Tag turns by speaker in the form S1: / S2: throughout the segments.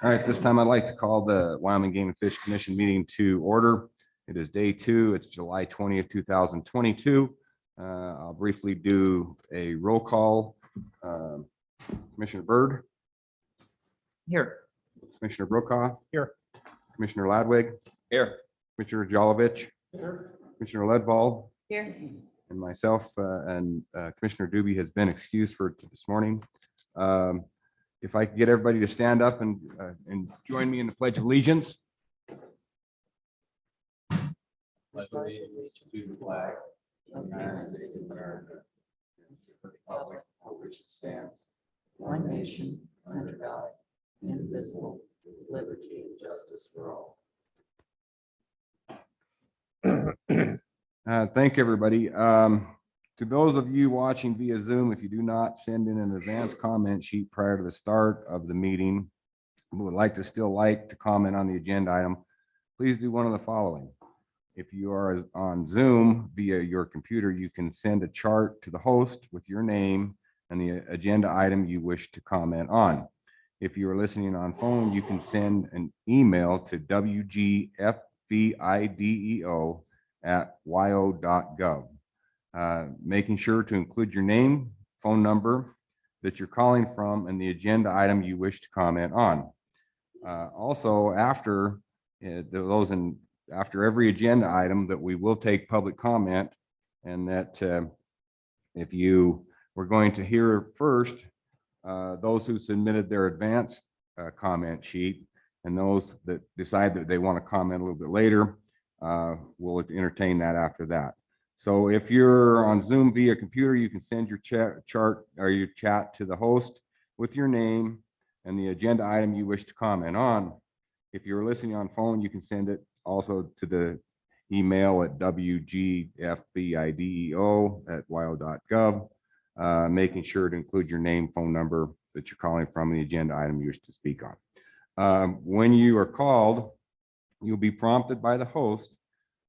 S1: All right, this time I'd like to call the Wyoming Game and Fish Commission meeting to order. It is day 2. It's July 20th, 2022. I'll briefly do a roll call. Commissioner Byrd.
S2: Here.
S1: Commissioner Brokaw.
S2: Here.
S1: Commissioner Ladwig.
S2: Here.
S1: Commissioner Jolovich.
S2: Here.
S1: Commissioner Ledball.
S3: Here.
S1: And myself and Commissioner Doobie has been excused for this morning. If I could get everybody to stand up and join me in the Pledge of Allegiance.
S4: Pledge allegiance to the flag of the United States of America, and to the republic for which it stands, one nation, under God, indivisible, with liberty and justice for all.
S1: Thank everybody. To those of you watching via Zoom, if you do not send in an advance comment sheet prior to the start of the meeting, we would still like to comment on the agenda item, please do one of the following. If you are on Zoom via your computer, you can send a chart to the host with your name and the agenda item you wish to comment on. If you are listening on phone, you can send an email to wgfvideo@yo.gov. Making sure to include your name, phone number that you're calling from, and the agenda item you wish to comment on. Also, after after every agenda item, that we will take public comment, and that if you were going to hear first those who submitted their advance comment sheet, and those that decide that they want to comment a little bit later, we'll entertain that after that. So if you're on Zoom via computer, you can send your chart or your chat to the host with your name and the agenda item you wish to comment on. If you're listening on phone, you can send it also to the email at wgfvideo@yo.gov, making sure to include your name, phone number that you're calling from, and the agenda item you wish to speak on. When you are called, you'll be prompted by the host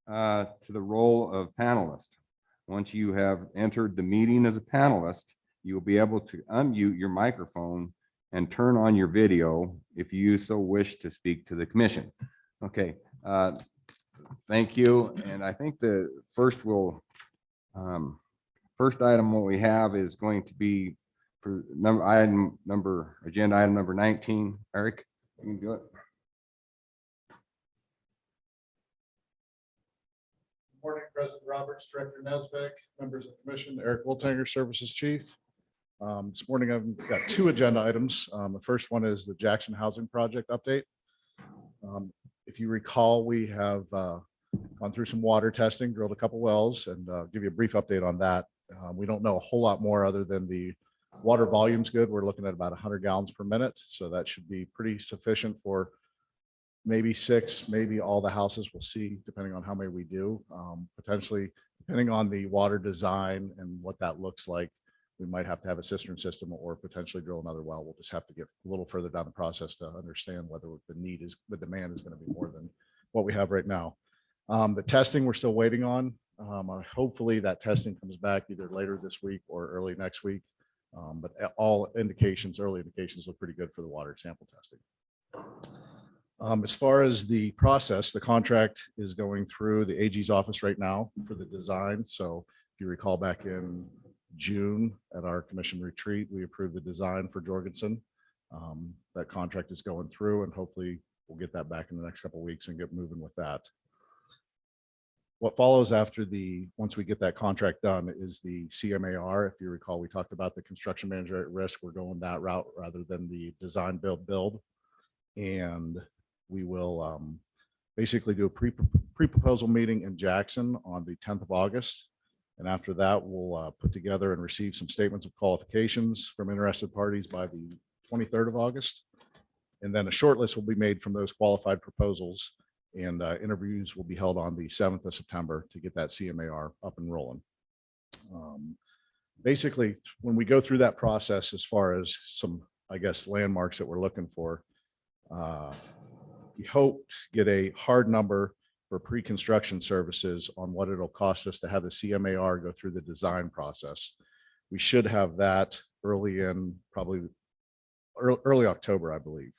S1: to the role of panelist. Once you have entered the meeting as a panelist, you will be able to unmute your microphone and turn on your video if you so wish to speak to the commission. Okay, thank you. And I think the first item what we have is going to be for agenda item number 19. Eric, you can do it.
S5: Morning, President Roberts, Director Nesvik, members of the commission, Eric Woltanger, Services Chief. This morning I've got 2 agenda items. The first one is the Jackson Housing Project update. If you recall, we have gone through some water testing, drilled a couple wells, and give you a brief update on that. We don't know a whole lot more other than the water volume's good. We're looking at about 100 gallons per minute, so that should be pretty sufficient for maybe 6, maybe all the houses. We'll see, depending on how many we do. Potentially, depending on the water design and what that looks like, we might have to have a cistern system or potentially drill another well. We'll just have to get a little further down the process to understand whether the demand is going to be more than what we have right now. The testing we're still waiting on. Hopefully that testing comes back either later this week or early next week. But all indications, early indications look pretty good for the water sample testing. As far as the process, the contract is going through the AG's office right now for the design. So if you recall, back in June at our commission retreat, we approved the design for Jorgensen. That contract is going through, and hopefully we'll get that back in the next couple of weeks and get moving with that. What follows after once we get that contract done is the CMAR. If you recall, we talked about the construction manager at risk. We're going that route rather than the design build. And we will basically do a pre-proposal meeting in Jackson on the 10th of August. And after that, we'll put together and receive some statements of qualifications from interested parties by the 23rd of August. And then a short list will be made from those qualified proposals, and interviews will be held on the 7th of September to get that CMAR up and rolling. Basically, when we go through that process, as far as some, I guess, landmarks that we're looking for, we hope to get a hard number for pre-construction services on what it'll cost us to have the CMAR go through the design process. We should have that probably early October, I believe.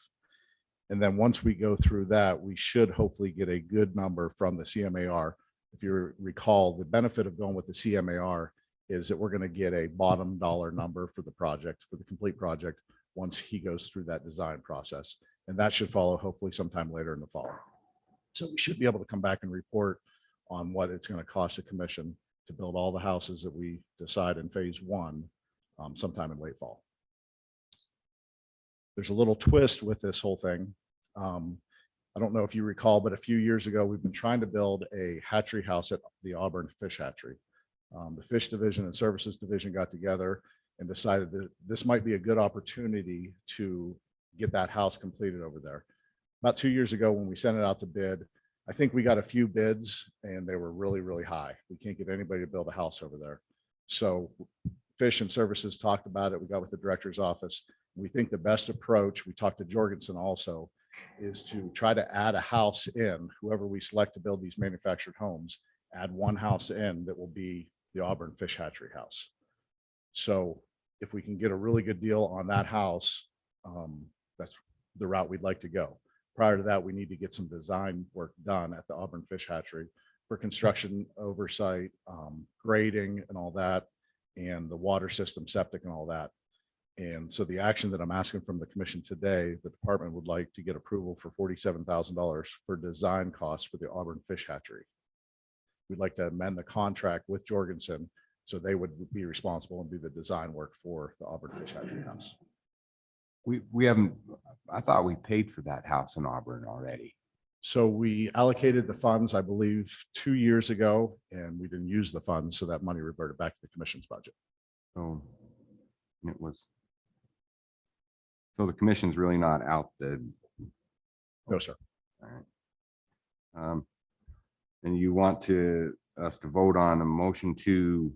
S5: And then once we go through that, we should hopefully get a good number from the CMAR. If you recall, the benefit of going with the CMAR is that we're going to get a bottom dollar number for the project, for the complete project, once he goes through that design process. And that should follow hopefully sometime later in the fall. So we should be able to come back and report on what it's going to cost the commission to build all the houses that we decide in phase one sometime in late fall. There's a little twist with this whole thing. I don't know if you recall, but a few years ago, we've been trying to build a hatchery house at the Auburn Fish Hatchery. The Fish Division and Services Division got together and decided that this might be a good opportunity to get that house completed over there. About 2 years ago, when we sent it out to bid, I think we got a few bids and they were really, really high. We can't get anybody to build a house over there. So Fish and Services talked about it. We got with the director's office. We think the best approach, we talked to Jorgensen also, is to try to add a house in, whoever we select to build these manufactured homes, add one house in that will be the Auburn Fish Hatchery house. So if we can get a really good deal on that house, that's the route we'd like to go. Prior to that, we need to get some design work done at the Auburn Fish Hatchery for construction oversight, grading and all that, and the water system, septic and all that. And so the action that I'm asking from the commission today, the department would like to get approval for $47,000 for design costs for the Auburn Fish Hatchery. We'd like to amend the contract with Jorgensen so they would be responsible and do the design work for the Auburn Fish Hatchery house.
S1: We haven't, I thought we paid for that house in Auburn already.
S5: So we allocated the funds, I believe, 2 years ago, and we didn't use the funds. So that money reverted back to the commission's budget.
S1: So it was. So the commission's really not out the.
S5: No, sir.
S1: All right. And you want us to vote on a motion to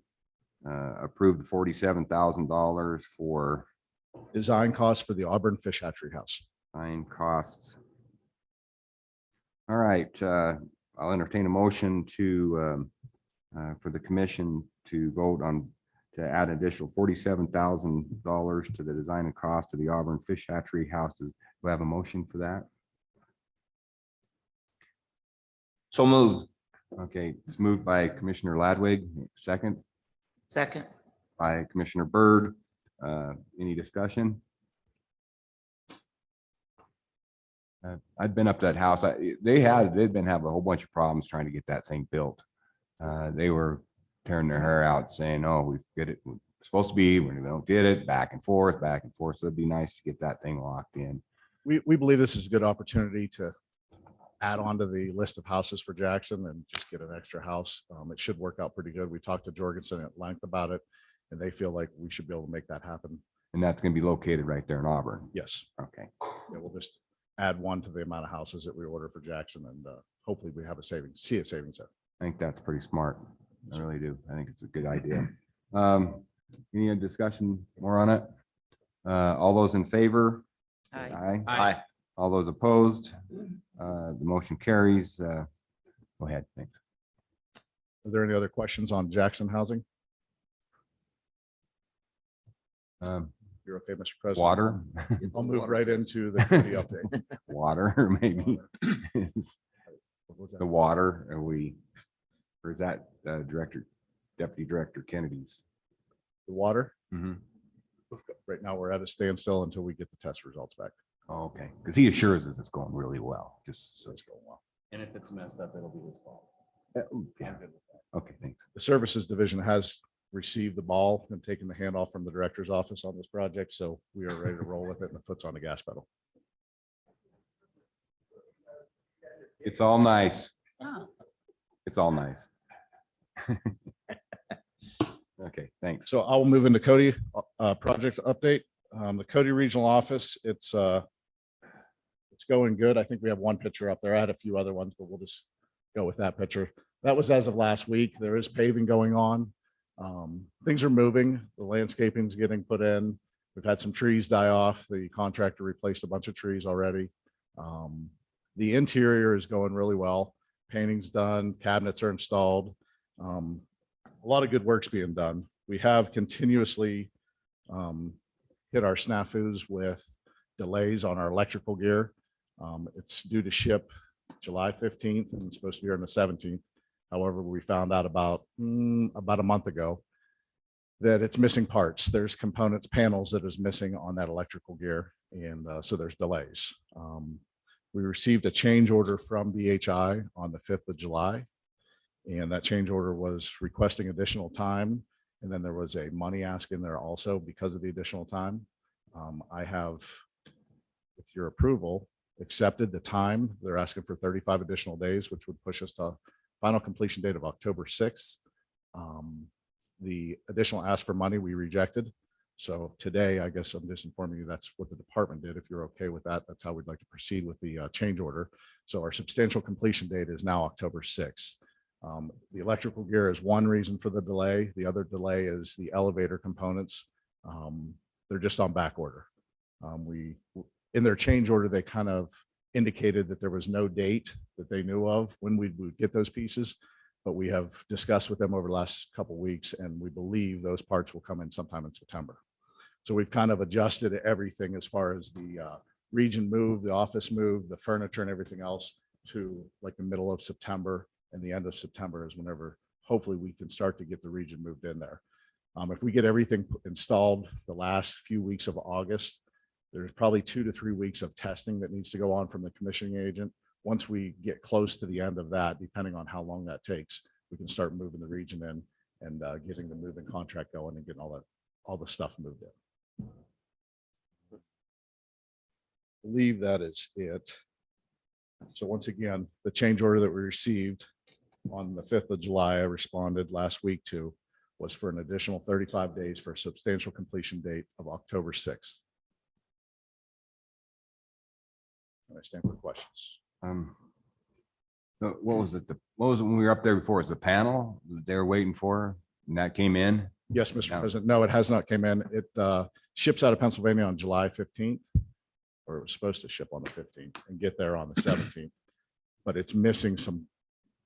S1: approve the $47,000 for
S5: Design costs for the Auburn Fish Hatchery house.
S1: design costs. All right, I'll entertain a motion to for the commission to vote on to add an additional $47,000 to the design and cost of the Auburn Fish Hatchery house. Do we have a motion for that?
S2: So moved.
S1: Okay, it's moved by Commissioner Ladwig, second
S2: Second.
S1: by Commissioner Byrd. Any discussion? I'd been up to that house. They'd been having a whole bunch of problems trying to get that thing built. They were tearing their hair out saying, oh, we get it. We're supposed to be, when we don't get it, back and forth. So it'd be nice to get that thing locked in.
S5: We believe this is a good opportunity to add on to the list of houses for Jackson and just get an extra house. It should work out pretty good. We talked to Jorgensen at length about it, and they feel like we should be able to make that happen.
S1: And that's going to be located right there in Auburn.
S5: Yes.
S1: Okay.
S5: Yeah, we'll just add one to the amount of houses that we order for Jackson, and hopefully we have a savings there.
S1: I think that's pretty smart. I really do. I think it's a good idea. Any discussion more on it? All those in favor?
S2: Aye.
S1: Aye. All those opposed? The motion carries. Go ahead. Thanks.
S5: Are there any other questions on Jackson housing? You're okay, Mr. President?
S1: Water?
S5: I'll move right into the committee update.
S1: Water, maybe.
S5: What was that?
S1: The water, or is that Deputy Director Kennedy's?
S5: The water?
S1: Mhm.
S5: Right now, we're at a standstill until we get the test results back.
S1: Oh, okay, because he assures us it's going really well, just so.
S5: It's going well.
S4: And if it's messed up, it'll be his fault.
S1: Yeah. Okay, thanks.
S5: The Services Division has received the ball and taken the handoff from the director's office on this project, so we are ready to roll with it, and the foot's on the gas pedal.
S1: It's all nice.
S2: Oh.
S1: It's all nice. Okay, thanks.
S5: So I will move into Cody project update. The Cody Regional Office, it's going good. I think we have one picture up there. I had a few other ones, but we'll just go with that picture. That was as of last week. There is paving going on. Things are moving. The landscaping's getting put in. We've had some trees die off. The contractor replaced a bunch of trees already. The interior is going really well. Painting's done. Cabinets are installed. A lot of good work's being done. We have continuously hit our snafus with delays on our electrical gear. It's due to ship July 15th and it's supposed to be here on the 17th. However, we found out about a month ago that it's missing parts. There's components, panels that is missing on that electrical gear. And so there's delays. We received a change order from BHI on the 5th of July. And that change order was requesting additional time. And then there was a money ask in there also because of the additional time. I have, with your approval, accepted the time. They're asking for 35 additional days, which would push us to final completion date of October 6th. The additional ask for money we rejected. So today, I guess I'm just informing you that's what the department did. If you're okay with that, that's how we'd like to proceed with the change order. So our substantial completion date is now October 6th. The electrical gear is one reason for the delay. The other delay is the elevator components. They're just on back order. In their change order, they kind of indicated that there was no date that they knew of when we would get those pieces, but we have discussed with them over the last couple of weeks, and we believe those parts will come in sometime in September. So we've kind of adjusted everything as far as the region move, the office move, the furniture and everything else to like the middle of September, and the end of September is whenever hopefully we can start to get the region moved in there. If we get everything installed the last few weeks of August, there's probably 2 to 3 weeks of testing that needs to go on from the commissioning agent. Once we get close to the end of that, depending on how long that takes, we can start moving the region in and getting the moving contract going and getting all the stuff moved in. I believe that is it. So once again, the change order that we received on the 5th of July, I responded last week to, was for an additional 35 days for a substantial completion date of October 6th. I stand for questions.
S1: So what was it? What was it when we were up there before? Is the panel that they were waiting for and that came in?
S5: Yes, Mr.
S1: No.
S5: President. No, it has not came in. It ships out of Pennsylvania on July 15th, or it was supposed to ship on the 15th and get there on the 17th, but it's missing some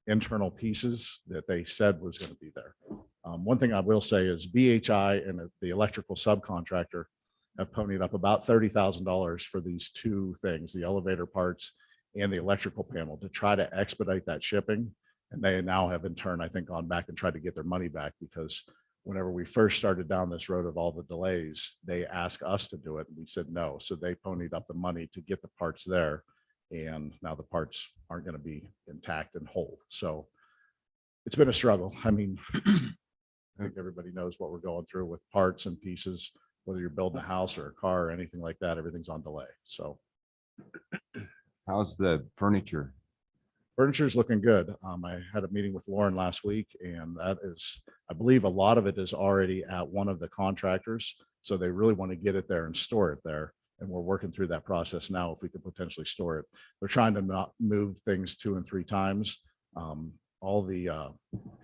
S5: internal pieces that they said was going to be there. One thing I will say is BHI and the electrical subcontractor have ponied up about $30,000 for these two things, the elevator parts and the electrical panel, to try to expedite that shipping. And they now have in turn, I think, gone back and tried to get their money back, because whenever we first started down this road of all the delays, they asked us to do it. And we said no. So they ponied up the money to get the parts there. And now the parts aren't going to be intact and whole. So it's been a struggle. I mean, I think everybody knows what we're going through with parts and pieces, whether you're building a house or a car or anything like that, everything's on delay. So
S1: How's the furniture?
S5: furniture is looking good. I had a meeting with Lauren last week, and that is, I believe a lot of it is already at one of the contractors. So they really want to get it there and store it there. And we're working through that process now, if we could potentially store it. They're trying to not move things 2 and 3 times. All the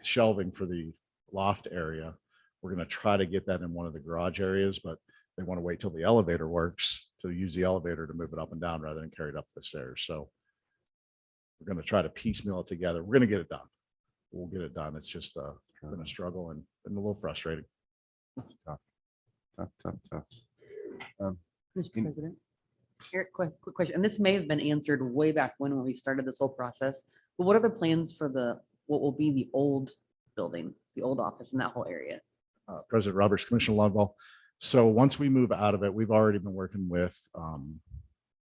S5: shelving for the loft area, we're going to try to get that in one of the garage areas, but they want to wait till the elevator works to use the elevator to move it up and down rather than carry it up the stairs. So we're going to try to piecemeal it together. We're going to get it done. We'll get it done. It's just been a struggle and a little frustrating.
S1: Tough.
S4: Mr.
S1: In-
S4: President. Eric, quick question, and this may have been answered way back when we started this whole process, but what are the plans for what will be the old building, the old office in that whole area?
S5: President Roberts, Commissioner Lovell. So once we move out of it, we've already been working with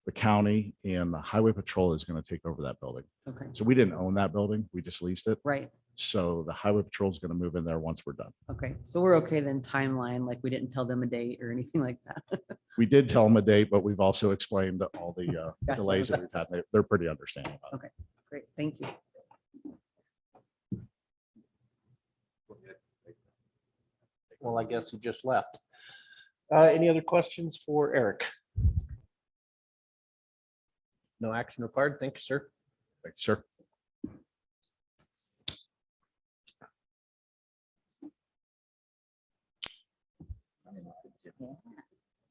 S5: the county, and the highway patrol is going to take over that building.
S4: Okay,
S5: So we didn't own that building. We just leased it.
S4: right,
S5: So the highway patrol is going to move in there once we're done.
S4: okay, so we're okay then timeline, like we didn't tell them a date or anything like that.
S5: We did tell them a date, but we've also explained all the
S4: Gotcha.
S5: delays that we've had. They're pretty understanding about it.
S4: Great, thank you.
S2: Well, I guess he just left. Any other questions for Eric? No action required. Thank you, sir.
S5: Thank you, sir.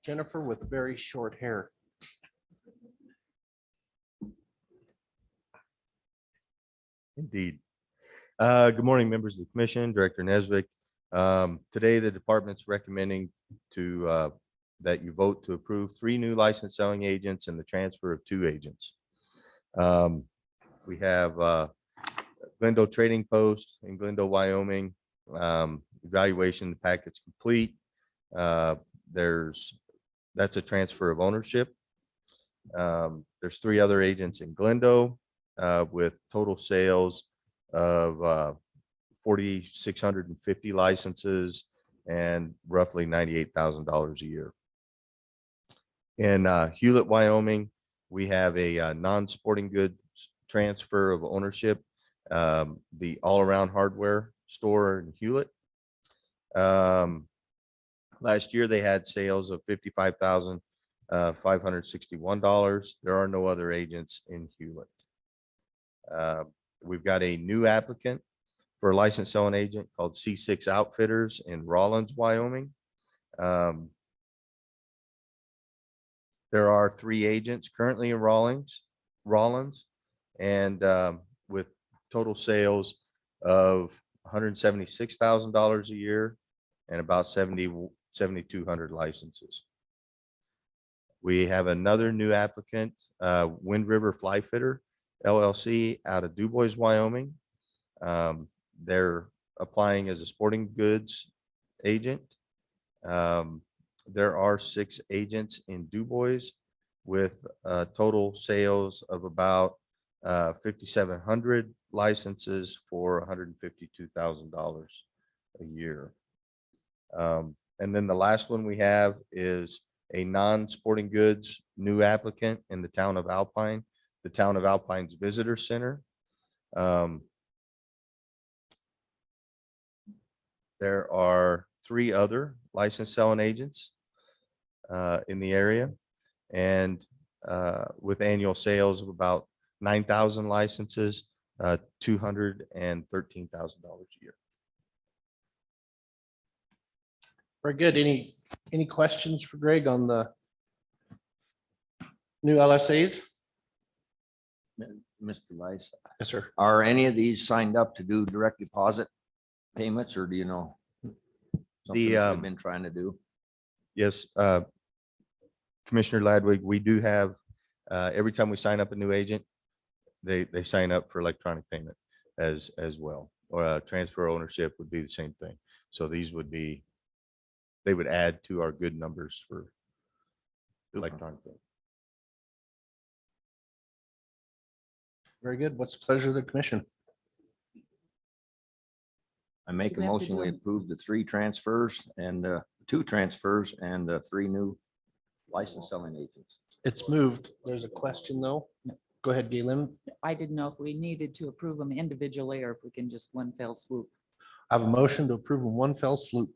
S2: Jennifer with very short hair.
S3: Indeed. Good morning, members of the commission, Director Nesvik. Today, the department's recommending that you vote to approve 3 new licensed selling agents and the transfer of 2 agents. We have Glendale Trading Post in Glendale, Wyoming. Evaluation packet's complete. That's a transfer of ownership. There's 3 other agents in Glendale with total sales of 4,650 licenses and roughly $98,000 a year. In Hewlett, Wyoming, we have a non-sporting goods transfer of ownership, the all-around hardware store in Hewlett. Last year, they had sales of $55,561. There are no other agents in Hewlett. We've got a new applicant for a licensed selling agent called C6 Outfitters in Rawlins, Wyoming. There are 3 agents currently in Rawlins, and with total sales of $176,000 a year and about 7,200 licenses. We have another new applicant, Wind River Fly Fitter LLC out of DuBois, Wyoming. They're applying as a sporting goods agent. There are 6 agents in DuBois with total sales of about 5,700 licenses for $152,000 a year. And then the last one we have is a non-sporting goods new applicant in the town of Alpine, the town of Alpine's Visitor Center. There are 3 other licensed selling agents in the area, and with annual sales of about 9,000 licenses, $213,000 a year.
S2: Very good. Any questions for Greg on the new LSAs?
S6: Mr. Weiss,
S2: Yes, sir.
S6: are any of these signed up to do direct deposit payments, or do you know? Something that we've been trying to do.
S3: Yes, Commissioner Ladwig, we do have, every time we sign up a new agent, they sign up for electronic payment as well. Or transfer ownership would be the same thing. So these would be, they would add to our good numbers for electronic payment.
S2: Very good. What's the pleasure of the commission?
S6: I make a
S4: we have to
S6: motion,
S4: do
S6: we
S4: them?
S6: approve the 3 transfers and 2 transfers and 3 new licensed selling agents.
S2: It's moved. There's a question though. Go ahead, Galen.
S4: I didn't know if we needed to approve them individually or if we can just one fell swoop.
S2: I have a motion to approve in one fell swoop.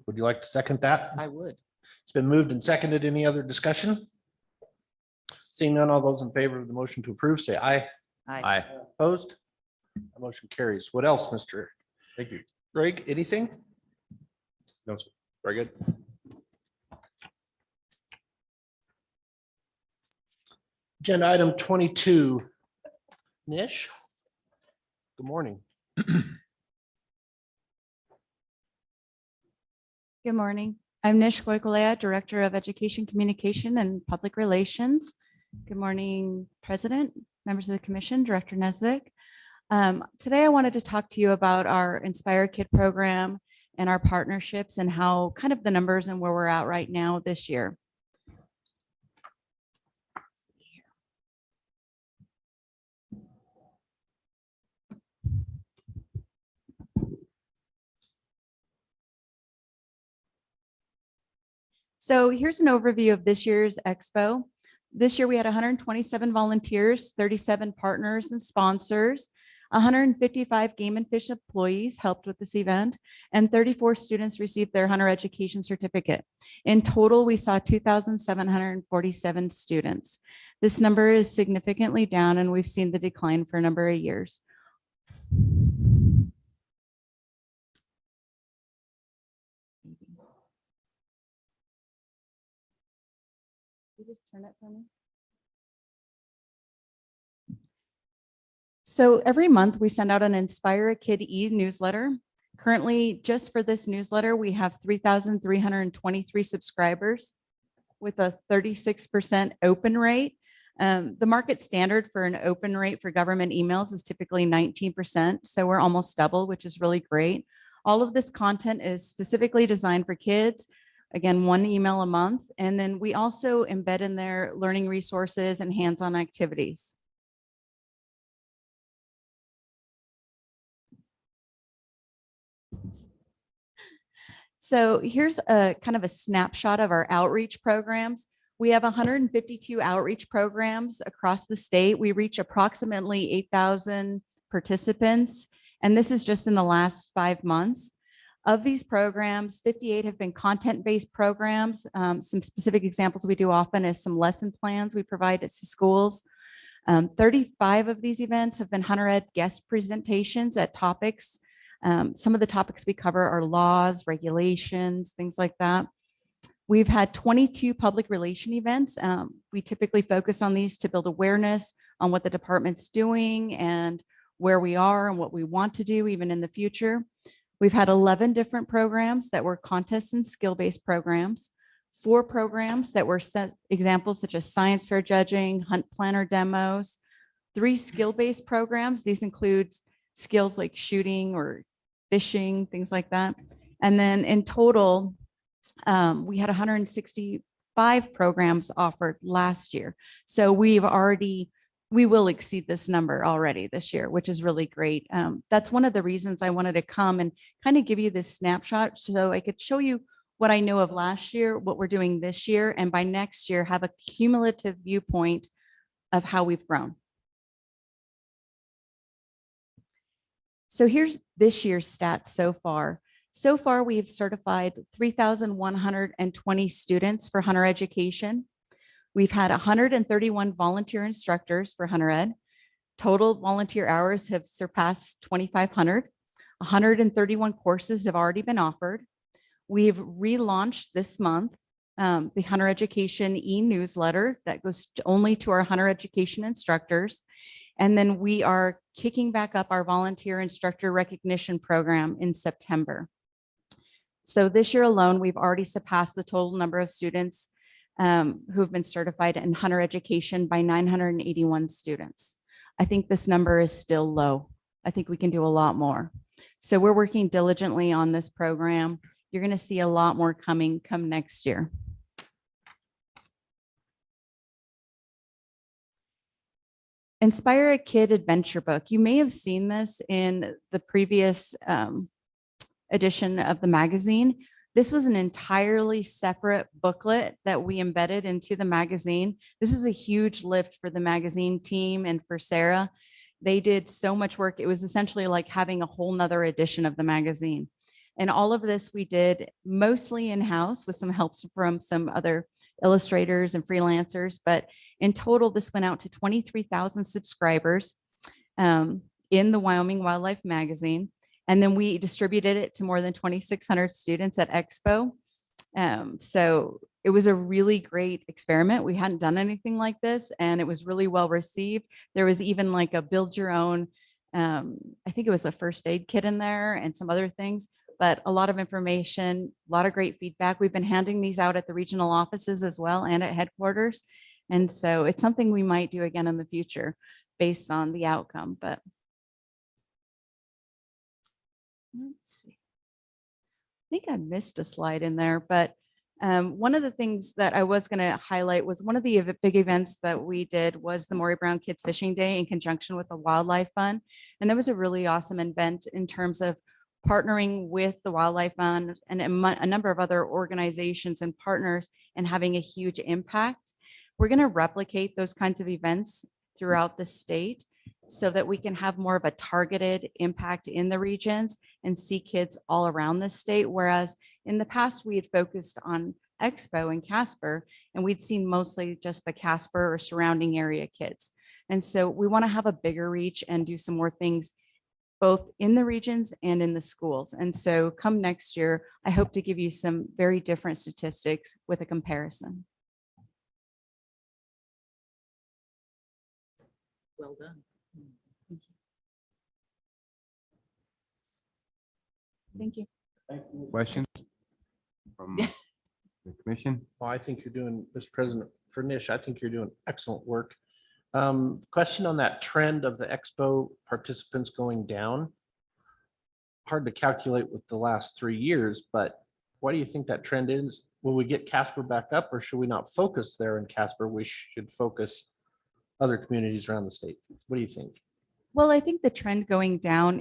S2: Would you like to second that?
S4: I would.
S2: It's been moved and seconded. Any other discussion? Seeing none, all those in favor of the motion to approve, say aye.
S4: I
S2: Opposed? The motion carries. What else, Mr.
S3: Thank you.
S2: Greg? Anything?
S3: No, sir.
S2: Very good. Agenda item 22. Nish? Good morning.
S7: Good morning. I'm Nish Goikolea, Director of Education Communication and Public Relations. Good morning, President, members of the Commission, Director Nesvik. Today I wanted to talk to you about our Inspire Kid program and our partnerships and how kind of the numbers and where we're at right now this year. So here's an overview of this year's expo. This year we had 127 volunteers, 37 partners and sponsors, 155 Game and Fish employees helped with this event, and 34 students received their Hunter Education Certificate. In total, we saw 2,747 students. This number is significantly down, and we've seen the decline for a number of years. You just turn it for me. So every month we send out an Inspire a Kid e-newsletter. Currently, just for this newsletter, we have 3,323 subscribers with a 36% open rate. The market standard for an open rate for government emails is typically 19%. So we're almost double, which is really great. All of this content is specifically designed for kids. Again, 1 email a month. And then we also embed in there learning resources and hands-on activities. So here's a kind of a snapshot of our outreach programs. We have 152 outreach programs across the state. We reach approximately 8,000 participants, and this is just in the last 5 months. Of these programs, 58 have been content-based programs. Some specific examples we do often is some lesson plans we provide to schools. 35 of these events have been Hunter Ed guest presentations at topics. Some of the topics we cover are laws, regulations, things like that. We've had 22 public relation events. We typically focus on these to build awareness on what the department's doing and where we are and what we want to do even in the future. We've had 11 different programs that were contest and skill-based programs, 4 programs that were examples such as science fair judging, hunt planner demos, 3 skill-based programs. These include skills like shooting or fishing, things like that. And then in total, we had 165 programs offered last year. So we will exceed this number already this year, which is really great. That's one of the reasons I wanted to come and kind of give you this snapshot so I could show you what I know of last year, what we're doing this year, and by next year have a cumulative viewpoint of how we've grown. So here's this year's stats so far. So far, we've certified 3,120 students for Hunter Education. We've had 131 volunteer instructors for Hunter Ed. Total volunteer hours have surpassed 2,500. 131 courses have already been offered. We've relaunched this month the Hunter Education e-newsletter that goes only to our Hunter Education instructors. And then we are kicking back up our volunteer instructor recognition program in September. So this year alone, we've already surpassed the total number of students who have been certified in Hunter Education by 981 students. I think this number is still low. I think we can do a lot more. So we're working diligently on this program. You're going to see a lot more come next year. Inspire a Kid adventure book. You may have seen this in the previous edition of the magazine. This was an entirely separate booklet that we embedded into the magazine. This is a huge lift for the magazine team and for Sarah. They did so much work. It was essentially like having a whole nother edition of the magazine. And all of this we did mostly in-house with some help from some other illustrators and freelancers. But in total, this went out to 23,000 subscribers in the Wyoming Wildlife Magazine. And then we distributed it to more than 2,600 students at Expo. So it was a really great experiment. We hadn't done anything like this, and it was really well received. There was even like a build your own, I think it was a first aid kit in there and some other things, but a lot of information, a lot of great feedback. We've been handing these out at the regional offices as well and at headquarters. And so it's something we might do again in the future based on the outcome, but let's see. I think I missed a slide in there, but one of the things that I was going to highlight was one of the big events that we did was the Maury Brown Kids Fishing Day in conjunction with the Wildlife Fund. And that was a really awesome event in terms of partnering with the Wildlife Fund and a number of other organizations and partners and having a huge impact. We're going to replicate those kinds of events throughout the state so that we can have more of a targeted impact in the regions and see kids all around the state. Whereas in the past, we had focused on Expo and Casper, and we'd seen mostly just the Casper or surrounding area kids. And so we want to have a bigger reach and do some more things both in the regions and in the schools. And so come next year, I hope to give you some very different statistics with a comparison.
S4: Well done.
S7: Thank you.
S1: Questions from the commission?
S2: Well, I think you're doing, Mr. President Furnish, I think you're doing excellent work Question on that trend of the expo participants going down. Hard to calculate with the last 3 years, but why do you think that trend is? Will we get Casper back up, or should we not focus there in Casper? We should focus other communities around the state. What do you think?
S7: Well, I think the trend going down,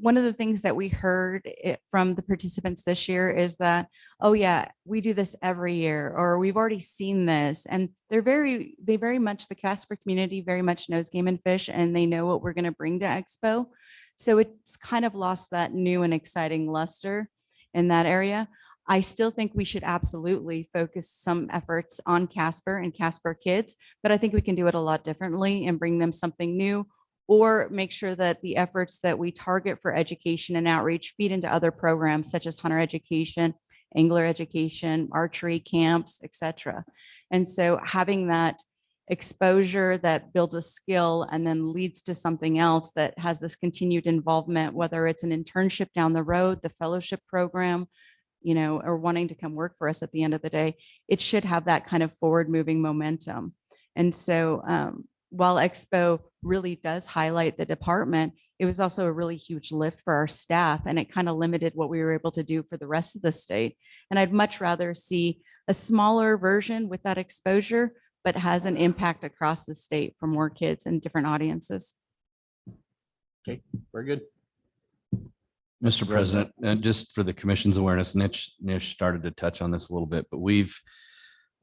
S7: one of the things that we heard from the participants this year is that, oh yeah, we do this every year, or we've already seen this. And they very much, the Casper community very much knows Game and Fish, and they know what we're going to bring to Expo. So it's kind of lost that new and exciting luster in that area. I still think we should absolutely focus some efforts on Casper and Casper kids, but I think we can do it a lot differently and bring them something new, or make sure that the efforts that we target for education and outreach feed into other programs such as hunter education, angler education, archery camps, etc. And so having that exposure that builds a skill and then leads to something else that has this continued involvement, whether it's an internship down the road, the fellowship program, or wanting to come work for us at the end of the day, it should have that kind of forward moving momentum. And so while Expo really does highlight the department, it was also a really huge lift for our staff, and it kind of limited what we were able to do for the rest of the state. And I'd much rather see a smaller version with that exposure, but has an impact across the state for more kids and different audiences.
S2: Okay, very good.
S8: Mr. President, just for the commission's awareness, Nish started to touch on this a little bit, but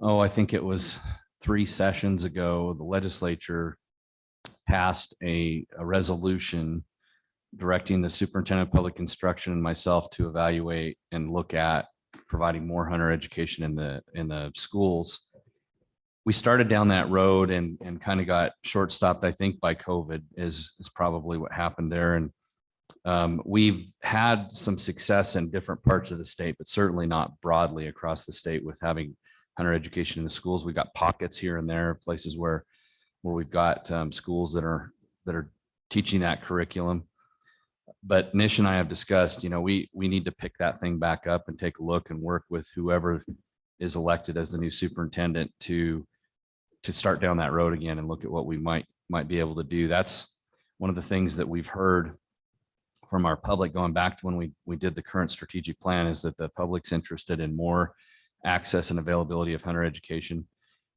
S8: I think it was 3 sessions ago, the legislature passed a resolution directing the superintendent of public instruction and myself to evaluate and look at providing more hunter education in the schools. We started down that road and kind of got short stopped, I think, by COVID is probably what happened there. And we've had some success in different parts of the state, but certainly not broadly across the state with having hunter education in the schools. We've got pockets here and there, places where we've got schools that are teaching that curriculum. But Nish and I have discussed, we need to pick that thing back up and take a look and work with whoever is elected as the new superintendent to start down that road again and look at what we might be able to do. That's one of the things that we've heard from our public going back to when we did the current strategic plan, is that the public's interested in more access and availability of hunter education.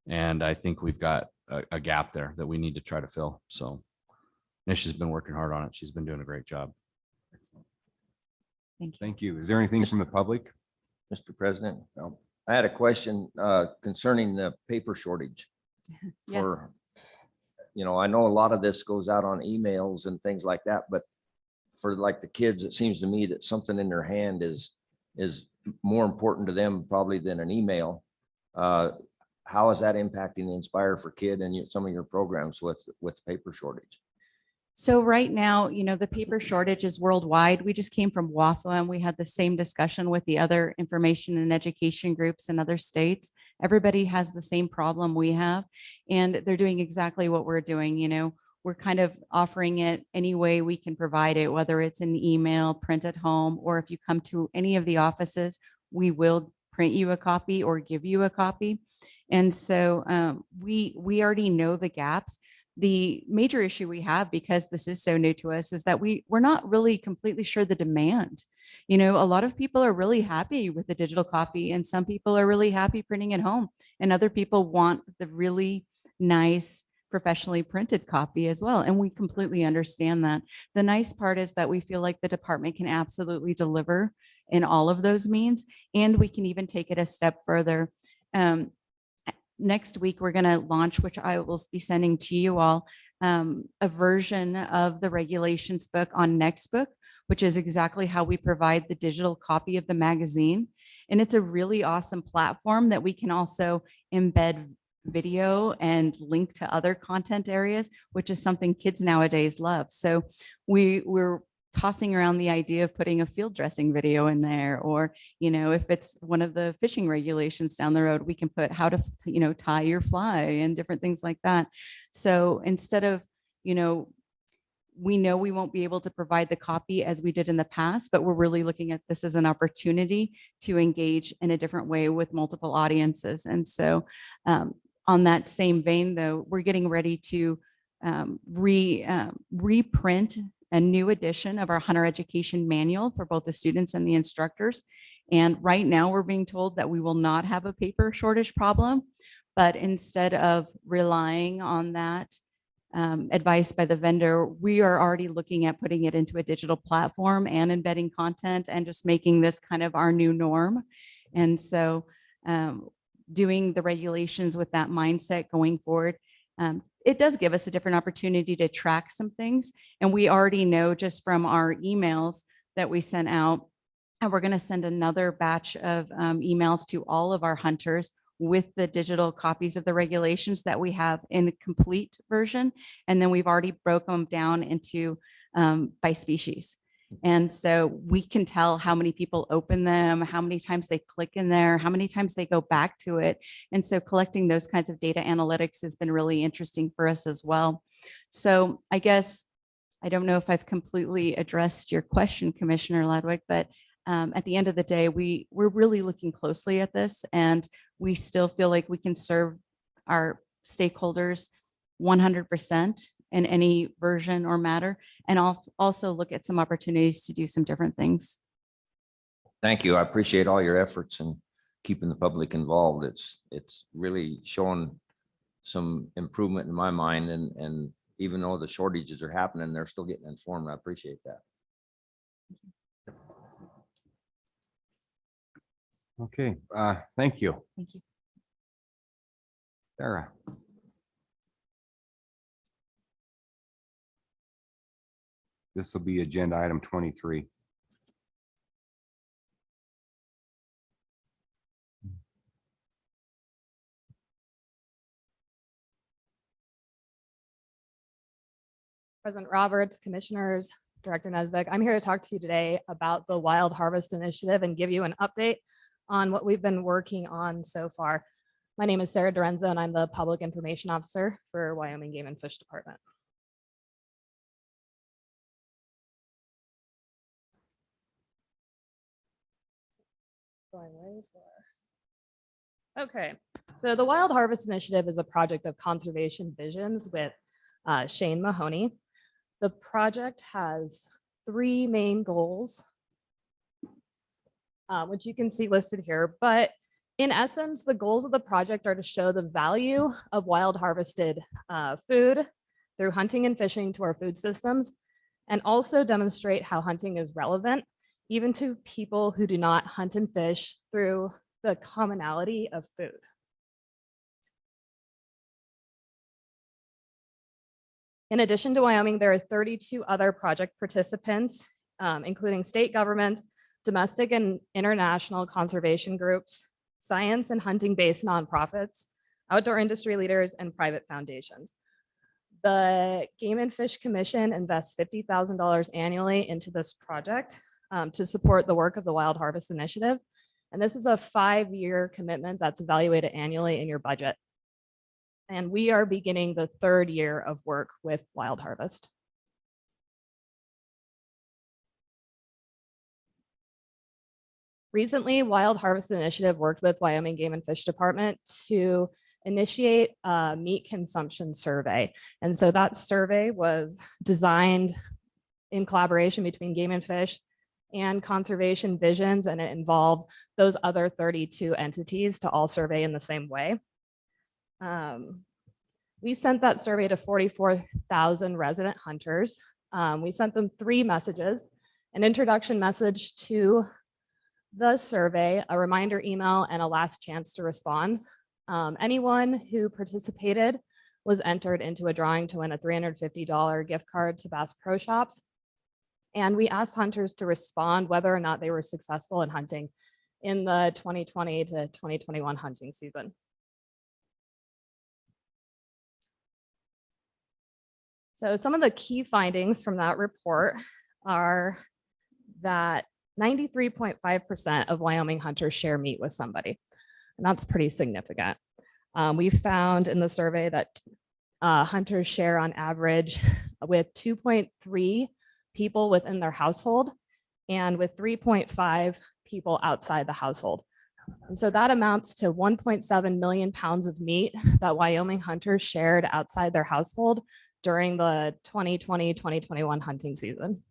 S8: And I think we've got a gap there that we need to try to fill. So Nish has been working hard on it. She's been doing a great job.
S7: Thank you.
S1: Thank you. Is there anything from the public?
S6: Mr. President, I had a question concerning the paper shortage.
S7: Yes.
S6: I know a lot of this goes out on emails and things like that, but for like the kids, it seems to me that something in their hand is more important to them probably than an email. How is that impacting the Inspire for Kid and some of your programs with paper shortage?
S7: So right now, the paper shortage is worldwide. We just came from WAFA and we had the same discussion with the other information and education groups in other states. Everybody has the same problem we have, and they're doing exactly what we're doing. We're kind of offering it any way we can provide it, whether it's an email, print at home, or if you come to any of the offices, we will print you a copy or give you a copy. And so we already know the gaps. The major issue we have, because this is so new to us, is that we're not really completely sure the demand. A lot of people are really happy with the digital copy, and some people are really happy printing at home, and other people want the really nice professionally printed copy as well. And we completely understand that. The nice part is that we feel like the department can absolutely deliver in all of those means, and we can even take it a step further. Next week, we're going to launch, which I will be sending to you all, a version of the regulations book on Nextbook, which is exactly how we provide the digital copy of the magazine. And it's a really awesome platform that we can also embed video and link to other content areas, which is something kids nowadays love. So we're tossing around the idea of putting a field dressing video in there, or, if it's one of the fishing regulations down the road, we can put how to, tie your fly and different things like that. So instead of, we know we won't be able to provide the copy as we did in the past, but we're really looking at this as an opportunity to engage in a different way with multiple audiences. And so On that same vein, though, we're getting ready to reprint a new edition of our hunter education manual for both the students and the instructors. And right now we're being told that we will not have a paper shortage problem, but instead of relying on that advice by the vendor, we are already looking at putting it into a digital platform and embedding content and just making this kind of our new norm. And so doing the regulations with that mindset going forward, it does give us a different opportunity to track some things. And we already know just from our emails that we sent out, and we're going to send another batch of emails to all of our hunters with the digital copies of the regulations that we have in a complete version. And then we've already broke them down into by species. And so we can tell how many people open them, how many times they click in there, how many times they go back to it. And so collecting those kinds of data analytics has been really interesting for us as well. So I guess, I don't know if I've completely addressed your question, Commissioner Ledwig, but at the end of the day, we're really looking closely at this, and we still feel like we can serve our stakeholders 100% in any version or matter, and also look at some opportunities to do some different things.
S6: Thank you. I appreciate all your efforts and keeping the public involved. It's really showing some improvement in my mind, and even though the shortages are happening, they're still getting informed. I appreciate that.
S1: Okay, thank you.
S7: Thank you.
S1: Sarah. This will be agenda item 23.
S9: President Roberts, Commissioners, Director Nesbitt, I'm here to talk to you today about the Wild Harvest Initiative and give you an update on what we've been working on so far. My name is Sarah Dorenza, and I'm the Public Information Officer for Wyoming Game and Fish Department. Okay, so the Wild Harvest Initiative is a project of conservation visions with Shane Mahoney. The project has 3 main goals, which you can see listed here. But in essence, the goals of the project are to show the value of wild harvested food through hunting and fishing to our food systems, and also demonstrate how hunting is relevant even to people who do not hunt and fish through the commonality of food. In addition to Wyoming, there are 32 other project participants, including state governments, domestic and international conservation groups, science and hunting-based nonprofits, outdoor industry leaders, and private foundations. The Game and Fish Commission invests $50,000 annually into this project to support the work of the Wild Harvest Initiative. And this is a 5-year commitment that's evaluated annually in your budget. And we are beginning the 3rd year of work with Wild Harvest. Recently, Wild Harvest Initiative worked with Wyoming Game and Fish Department to initiate a meat consumption survey. And so that survey was designed in collaboration between Game and Fish and Conservation Visions, and it involved those other 32 entities to all survey in the same way. We sent that survey to 44,000 resident hunters. We sent them 3 messages: an introduction message to the survey, a reminder email, and a last chance to respond. Anyone who participated was entered into a drawing to win a $350 gift card to Bass Pro Shops. And we asked hunters to respond whether or not they were successful in hunting in the 2020 to 2021 hunting season. So some of the key findings from that report are that 93.5% of Wyoming hunters share meat with somebody, and that's pretty significant. We found in the survey that hunters share on average with 2.3 people within their household and with 3.5 people outside the household. And so that amounts to 1.7 million pounds of meat that Wyoming hunters shared outside their household during the 2020-2021 hunting season.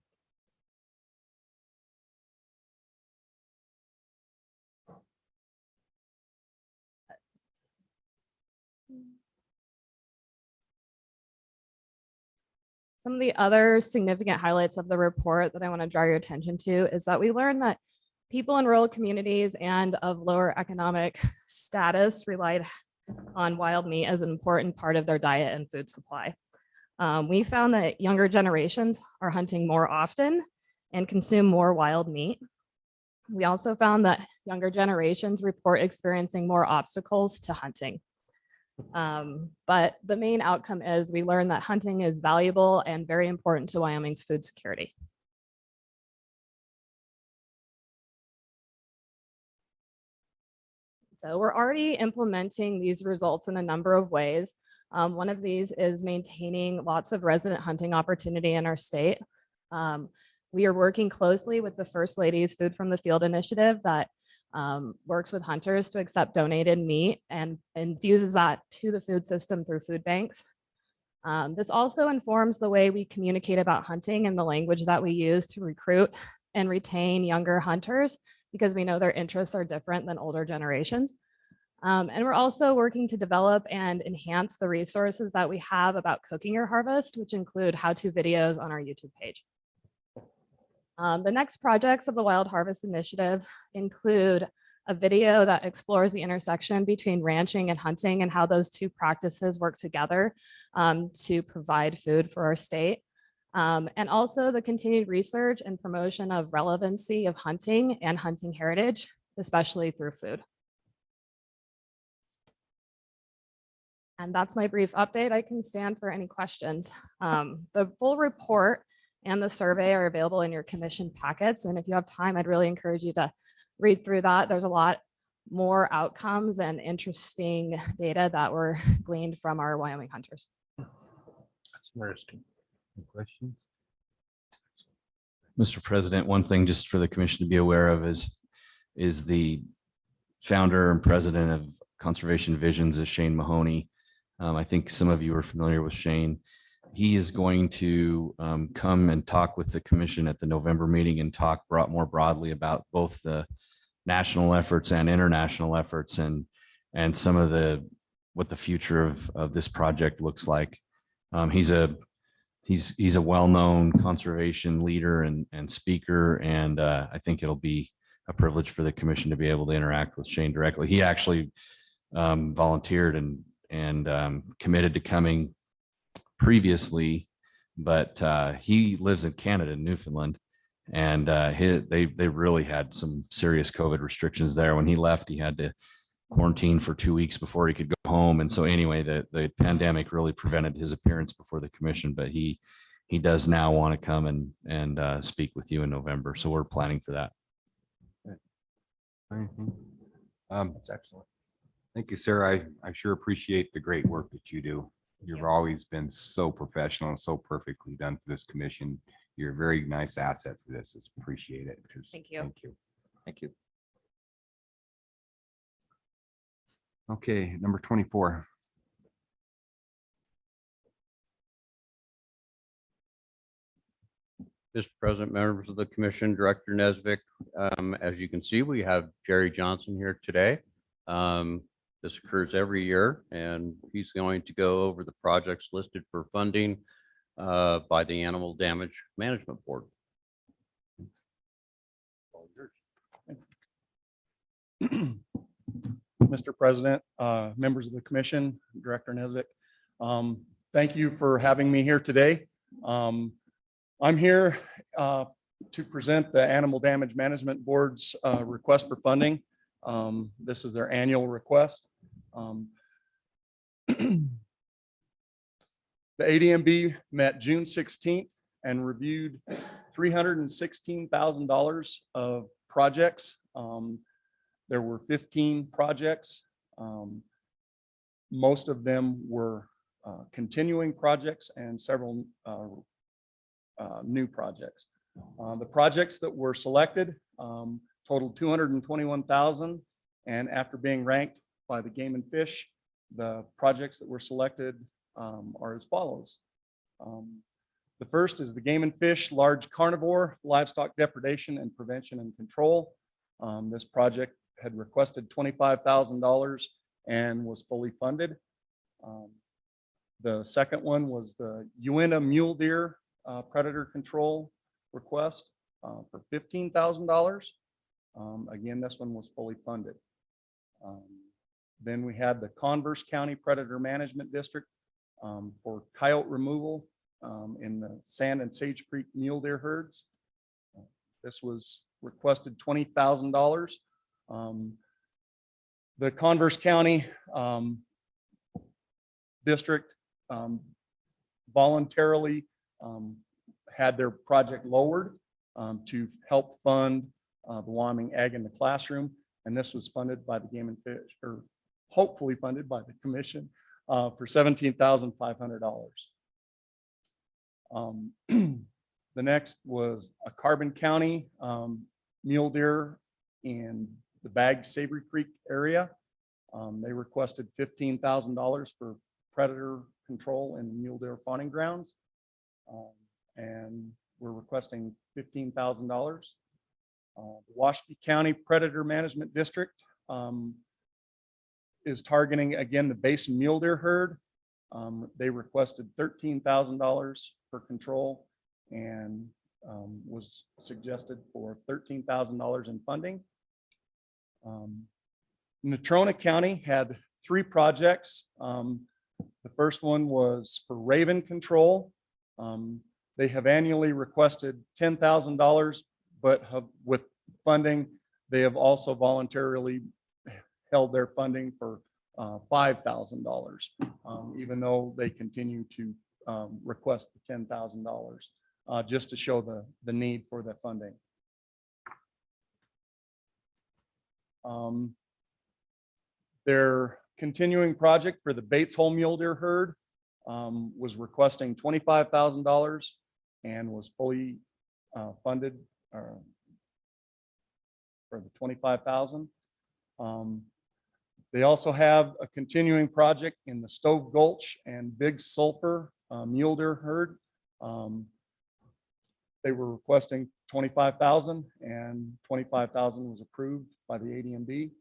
S9: Some of the other significant highlights of the report that I want to draw your attention to is that we learned that people in rural communities and of lower economic status relied on wild meat as an important part of their diet and food supply. We found that younger generations are hunting more often and consume more wild meat. We also found that younger generations report experiencing more obstacles to hunting. But the main outcome is we learned that hunting is valuable and very important to Wyoming's food security. So we're already implementing these results in a number of ways. One of these is maintaining lots of resident hunting opportunity in our state. We are working closely with the First Lady's Food from the Field initiative that works with hunters to accept donated meat and infuses that to the food system through food banks. This also informs the way we communicate about hunting and the language that we use to recruit and retain younger hunters, because we know their interests are different than older generations. And we're also working to develop and enhance the resources that we have about cooking your harvest, which include how-to videos on our YouTube page. The next projects of the Wild Harvest Initiative include a video that explores the intersection between ranching and hunting and how those two practices work together to provide food for our state. And also the continued research and promotion of relevancy of hunting and hunting heritage, especially through food. And that's my brief update. I can stand for any questions. The full report and the survey are available in your commission packets. And if you have time, I'd really encourage you to read through that. There's a lot more outcomes and interesting data that were gleaned from our Wyoming hunters.
S2: That's interesting.
S1: Any questions?
S8: Mr. President, one thing just for the commission to be aware of is the founder and president of Conservation Visions is Shane Mahoney. I think some of you are familiar with Shane. He is going to come and talk with the commission at the November meeting and talk more broadly about both the national efforts and international efforts and some of what the future of this project looks like. He's a well-known conservation leader and speaker, and I think it'll be a privilege for the commission to be able to interact with Shane directly. He actually volunteered and committed to coming previously, but he lives in Canada, Newfoundland, and they really had some serious COVID restrictions there. When he left, he had to quarantine for 2 weeks before he could go home. And so anyway, the pandemic really prevented his appearance before the commission, but he does now want to come and speak with you in November. So we're planning for that.
S1: That's excellent. Thank you, sir. I sure appreciate the great work that you do. You've always been so professional and so perfectly done for this commission. You're a very nice asset for this. It's appreciate it.
S9: Thank you.
S1: Thank you.
S6: Thank you.
S1: Okay, number 24.
S10: Mr. President, members of the commission, Director Nesvik, as you can see, we have Jerry Johnson here today. This occurs every year, and he's going to go over the projects listed for funding by the Animal Damage Management Board.
S11: Mr. President, members of the commission, Director Nesvik, thank you for having me here today. I'm here to present the Animal Damage Management Board's request for funding. This is their annual request. The ADMB met June 16th and reviewed $316,000 of projects. There were 15 projects. Most of them were continuing projects and several new projects. The projects that were selected totaled $221,000 And after being ranked by the Game and Fish, the projects that were selected are as follows. The first is the Game and Fish Large Carnivore Livestock Depredation and Prevention and Control. This project had requested $25,000 and was fully funded. The second one was the Uinta Mule Deer Predator Control request for $15,000. Again, this one was fully funded. Then we had the Converse County Predator Management District for coyote removal in the Sand and Sage Creek mule deer herds. This was requested $20,000. The Converse County District voluntarily had their project lowered to help fund the Wyoming Ag in the Classroom. And this was funded by the Game and Fish, or hopefully funded by the commission for $17,500. The next was a Carbon County mule deer in the Bag Savory Creek area. They requested $15,000 for predator control in the mule deer fawning grounds. And we're requesting $15,000. The Washakie County Predator Management District is targeting, again, the Basin mule deer herd. They requested $13,000 for control and was suggested for $13,000 in funding. Natrona County had 3 projects. The first one was for raven control. They have annually requested $10,000, but with funding, they have also voluntarily held their funding for $5,000, even though they continue to request the $10,000, just to show the need for the funding. Their continuing project for the Bates Hole Mule Deer herd was requesting $25,000 and was fully funded for the $25,000. They also have a continuing project in the Stove Gulch and Big Sulphur mule deer herd. They were requesting $25,000 and $25,000 was approved by the ADMB.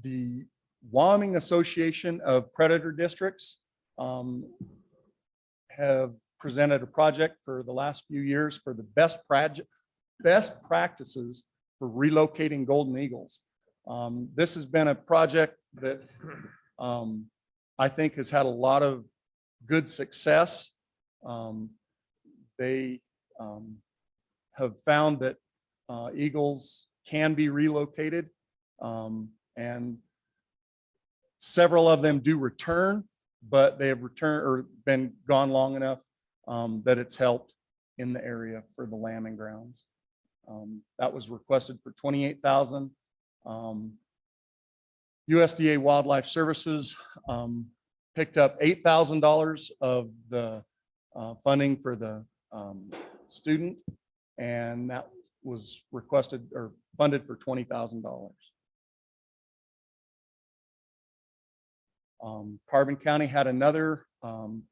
S11: The Wyoming Association of Predator Districts have presented a project for the last few years for the best practices for relocating golden eagles. This has been a project that I think has had a lot of good success. They have found that eagles can be relocated, and several of them do return, but they have returned or been gone long enough that it's helped in the area for the lambing grounds. That was requested for $28,000. USDA Wildlife Services picked up $8,000 of the funding for the student, and that was requested or funded for $20,000. Carbon County had another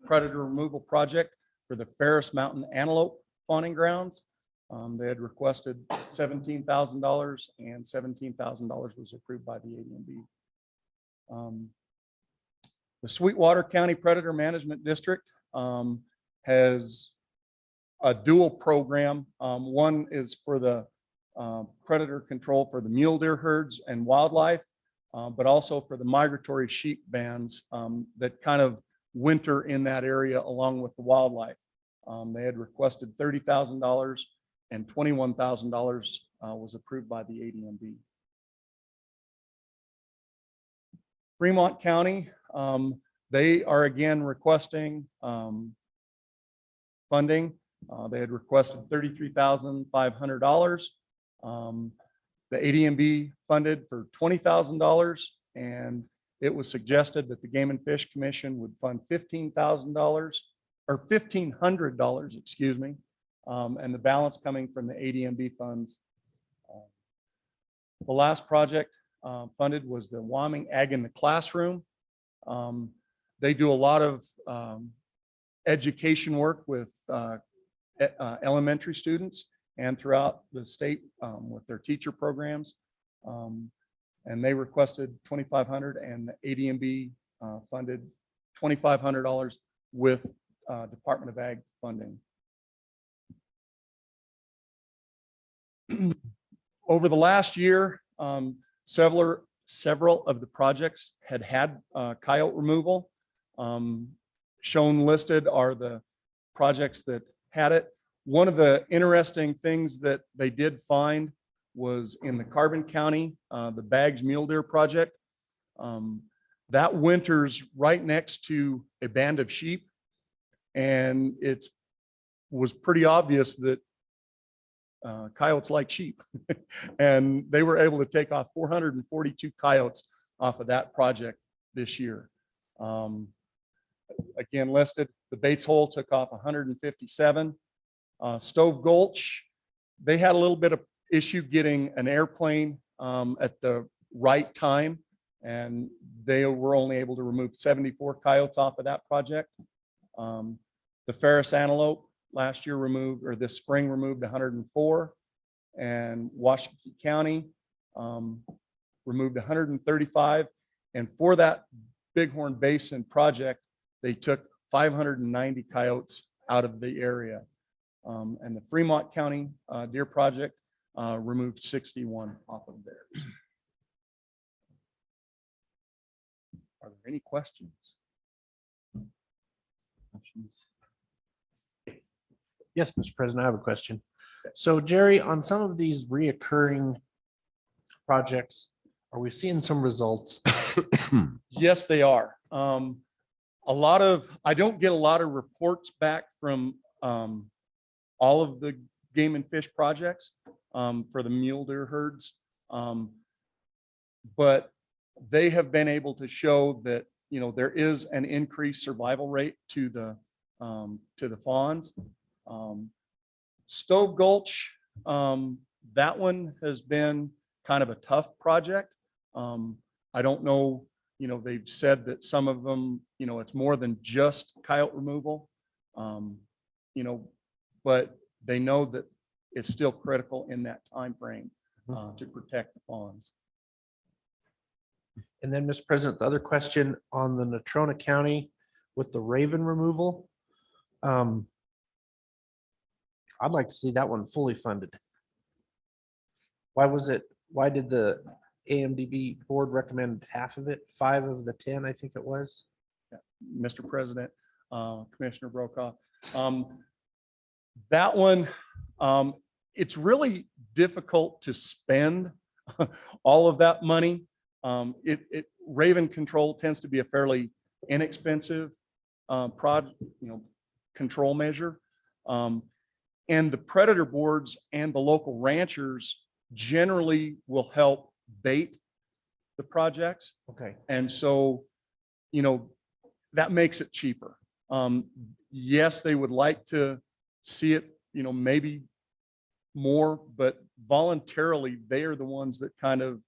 S11: predator removal project for the Ferris Mountain Antelope fawning grounds. They had requested $17,000 and $17,000 was approved by the ADMB. The Sweetwater County Predator Management District has a dual program. One is for the predator control for the mule deer herds and wildlife, but also for the migratory sheep bands that kind of winter in that area along with the wildlife. They had requested $30,000 and $21,000 was approved by the ADMB. Fremont County, they are again requesting funding. They had requested $33,500. The ADMB funded for $20,000, and it was suggested that the Game and Fish Commission would fund $15,000 or $1,500, excuse me, and the balance coming from the ADMB funds. The last project funded was the Wyoming Ag in the Classroom. They do a lot of education work with elementary students and throughout the state with their teacher programs. And they requested 2,500 and the ADMB funded $2,500 with Department of Ag funding. Over the last year, several of the projects had coyote removal. Shown listed are the projects that had it. One of the interesting things that they did find was in the Carbon County, the Bags Mule Deer project. That winters right next to a band of sheep. And it was pretty obvious that coyotes like sheep. And they were able to take off 442 coyotes off of that project this year. Again, listed, the Bates Hole took off 157. Stove Gulch, they had a little bit of issue getting an airplane at the right time, and they were only able to remove 74 coyotes off of that project. The Ferris Antelope last year removed, or this spring removed 104, and Washington County removed 135. And for that Bighorn Basin project, they took 590 coyotes out of the area. And the Fremont County Deer Project removed 61 off of theirs. Are there any questions?
S2: Yes, Mr. President, I have a question. So Jerry, on some of these reoccurring projects, are we seeing some results?
S11: Yes, they are. I don't get a lot of reports back from all of the game and fish projects for the mule deer herds. But they have been able to show that, there is an increased survival rate to the fawns. Stove Gulch, that one has been kind of a tough project. I don't know, they've said that some of them, it's more than just coyote removal, but they know that it's still critical in that time frame to protect the fawns.
S2: And then, Mr. President, the other question on the Natrona County with the raven removal. I'd like to see that one fully funded. Why did the AMDB board recommend half of it, 5 of the 10, I think it was?
S11: Mr. President, Commissioner Brokaw, that one, it's really difficult to spend all of that money. Raven control tends to be a fairly inexpensive control measure. And the predator boards and the local ranchers generally will help bait the projects.
S2: Okay.
S11: And so, that makes it cheaper. Yes, they would like to see it, maybe more, but voluntarily, they are the ones that kind of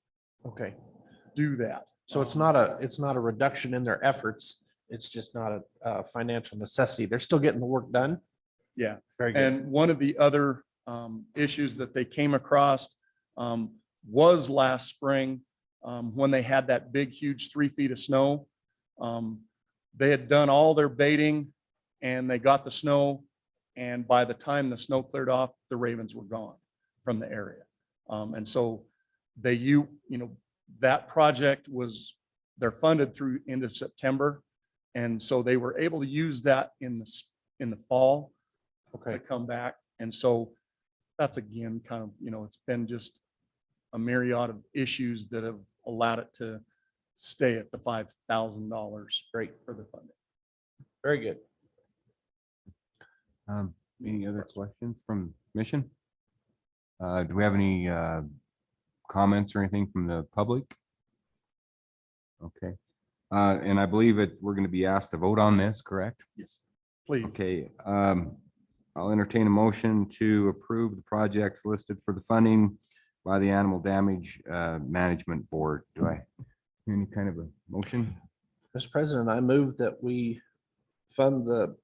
S2: Okay.
S11: do that.
S2: So it's not a reduction in their efforts. It's just not a financial necessity. They're still getting the work done.
S11: Yeah.
S2: Very good.
S11: And one of the other issues that they came across was last spring when they had that big, huge 3 feet of snow. They had done all their baiting and they got the snow. And by the time the snow cleared off, the ravens were gone from the area. And so that project they're funded through end of September. And so they were able to use that in the fall to come back. And so that's again, kind of, it's been just a myriad of issues that have allowed it to stay at the $5,000 rate for the funding.
S2: Very good.
S1: Any other questions from Mission? Do we have any comments or anything from the public? Okay. And I believe we're going to be asked to vote on this, correct?
S11: Yes, please.
S1: Okay. I'll entertain a motion to approve the projects listed for the funding by the Animal Damage Management Board. Do I hear any kind of a motion?
S2: Mr. President, I move that we fund the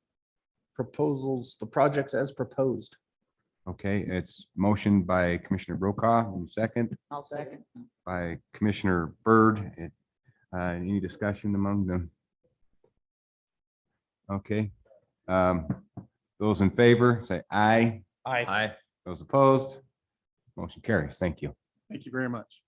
S2: proposals, the projects as proposed.
S1: Okay, it's motion by Commissioner Brokaw, and second
S4: I'll second.
S1: by Commissioner Byrd. Any discussion among them? Okay. Those in favor, say aye.
S2: Aye.
S1: Those opposed, motion carries. Thank you.
S11: Thank you very much.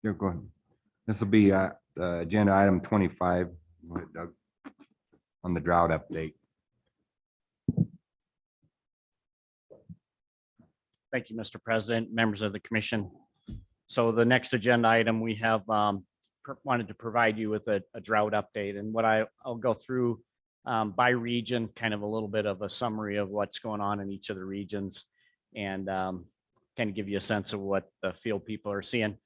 S1: Here, go ahead. This will be agenda item 25. Go ahead, Doug, on the drought update.
S12: Thank you, Mr. President, members of the commission. So the next agenda item, we have wanted to provide you with a drought update, and what I'll go through by region, kind of a little bit of a summary of what's going on in each of the regions, and kind of give you a sense of what the field people are seeing.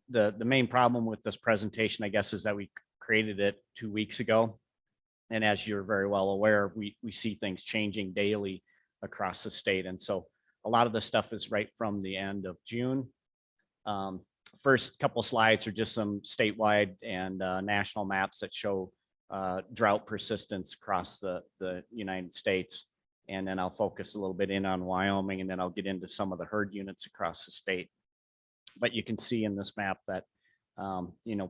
S12: The main problem with this presentation, I guess, is that we created it 2 weeks ago. And as you're very well aware, we see things changing daily across the state. And so a lot of the stuff is right from the end of June. First couple slides are just some statewide and national maps that show drought persistence across the United States. And then I'll focus a little bit in on Wyoming, and then I'll get into some of the herd units across the state. But you can see in this map that,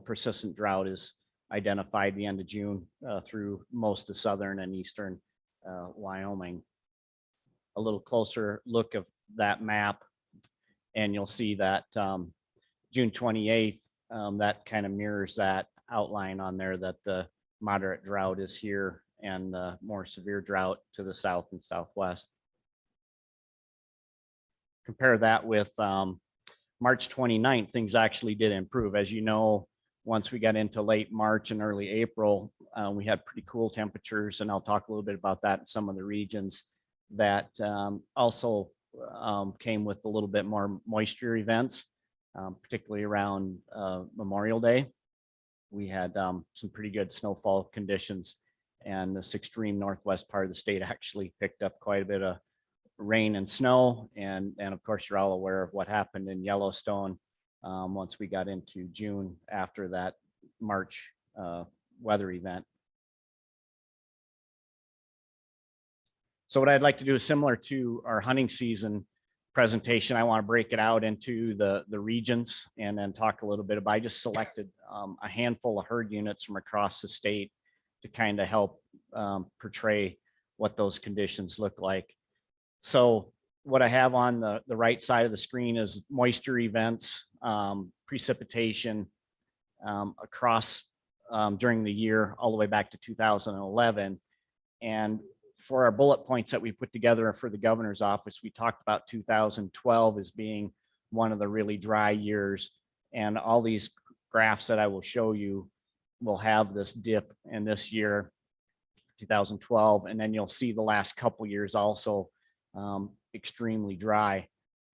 S12: persistent drought is identified the end of June through most of southern and eastern Wyoming. A little closer look of that map, and you'll see that June 28th, that kind of mirrors that outline on there, that the moderate drought is here and the more severe drought to the south and southwest. Compare that with March 29th, things actually did improve. As you know, once we got into late March and early April, we had pretty cool temperatures, and I'll talk a little bit about that in some of the regions that also came with a little bit more moisture events, particularly around Memorial Day. We had some pretty good snowfall conditions, and this extreme northwest part of the state actually picked up quite a bit of rain and snow. And of course, you're all aware of what happened in Yellowstone once we got into June after that March weather event. So what I'd like to do is similar to our hunting season presentation. I want to break it out into the regions and then talk a little bit about, I just selected a handful of herd units from across the state to kind of help portray what those conditions look like. So what I have on the right side of the screen is moisture events, precipitation across during the year, all the way back to 2011. And for our bullet points that we put together for the governor's office, we talked about 2012 as being one of the really dry years. And all these graphs that I will show you will have this dip in this year, 2012. And then you'll see the last couple years also extremely dry.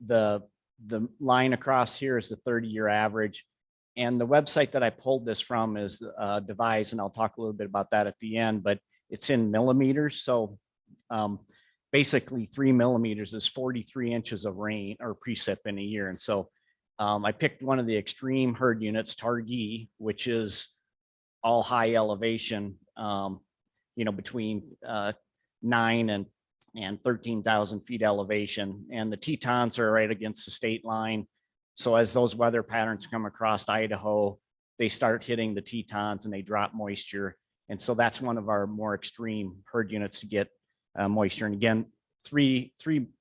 S12: The line across here is the 30-year average. And the website that I pulled this from is Devise, and I'll talk a little bit about that at the end, but it's in millimeters. So basically 3 millimeters is 43 inches of rain or precip in a year. And so I picked one of the extreme herd units, Targhee, which is all high elevation, between 9 and 13,000 feet elevation. And the Tetons are right against the state line. So as those weather patterns come across Idaho, they start hitting the Tetons and they drop moisture. And so that's one of our more extreme herd units to get moisture. And again, 3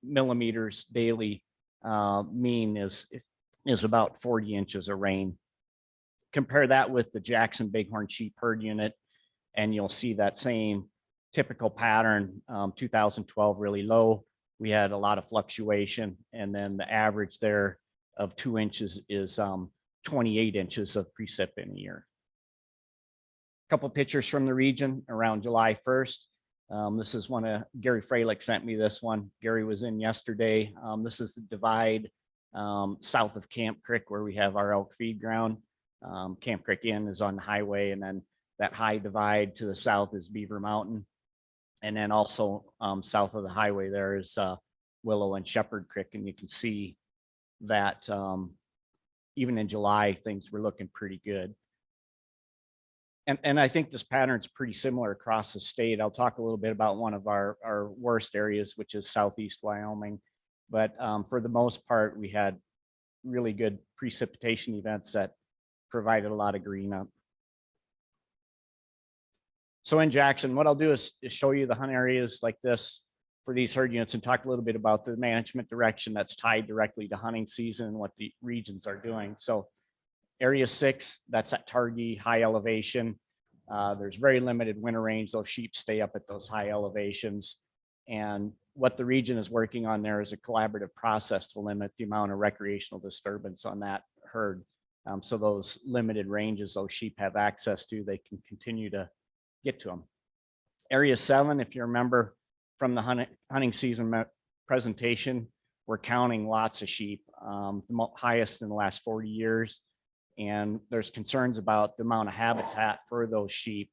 S12: millimeters daily mean is about 40 inches of rain. Compare that with the Jackson Bighorn Sheep herd unit, and you'll see that same typical pattern. 2012 really low. We had a lot of fluctuation, and then the average there of 2 inches is 28 inches of precip in a year. Couple pictures from the region around July 1st. This is one of Gary Freilich sent me this one. Gary was in yesterday. This is the divide south of Camp Creek where we have our elk feed ground. Camp Creek Inn is on the highway, and then that high divide to the south is Beaver Mountain. And then also south of the highway there is Willow and Shepherd Creek, and you can see that even in July, things were looking pretty good. And I think this pattern's pretty similar across the state. I'll talk a little bit about one of our worst areas, which is southeast Wyoming. But for the most part, we had really good precipitation events that provided a lot of green up. So in Jackson, what I'll do is show you the hunt areas like this for these herd units and talk a little bit about the management direction that's tied directly to hunting season and what the regions are doing. So area 6, that's at Targhee, high elevation. There's very limited winter range. Those sheep stay up at those high elevations. And what the region is working on there is a collaborative process to limit the amount of recreational disturbance on that herd. So those limited ranges those sheep have access to, they can continue to get to them. Area 7, if you remember from the hunting season presentation, we're counting lots of sheep, the highest in the last 40 years. And there's concerns about the amount of habitat for those sheep.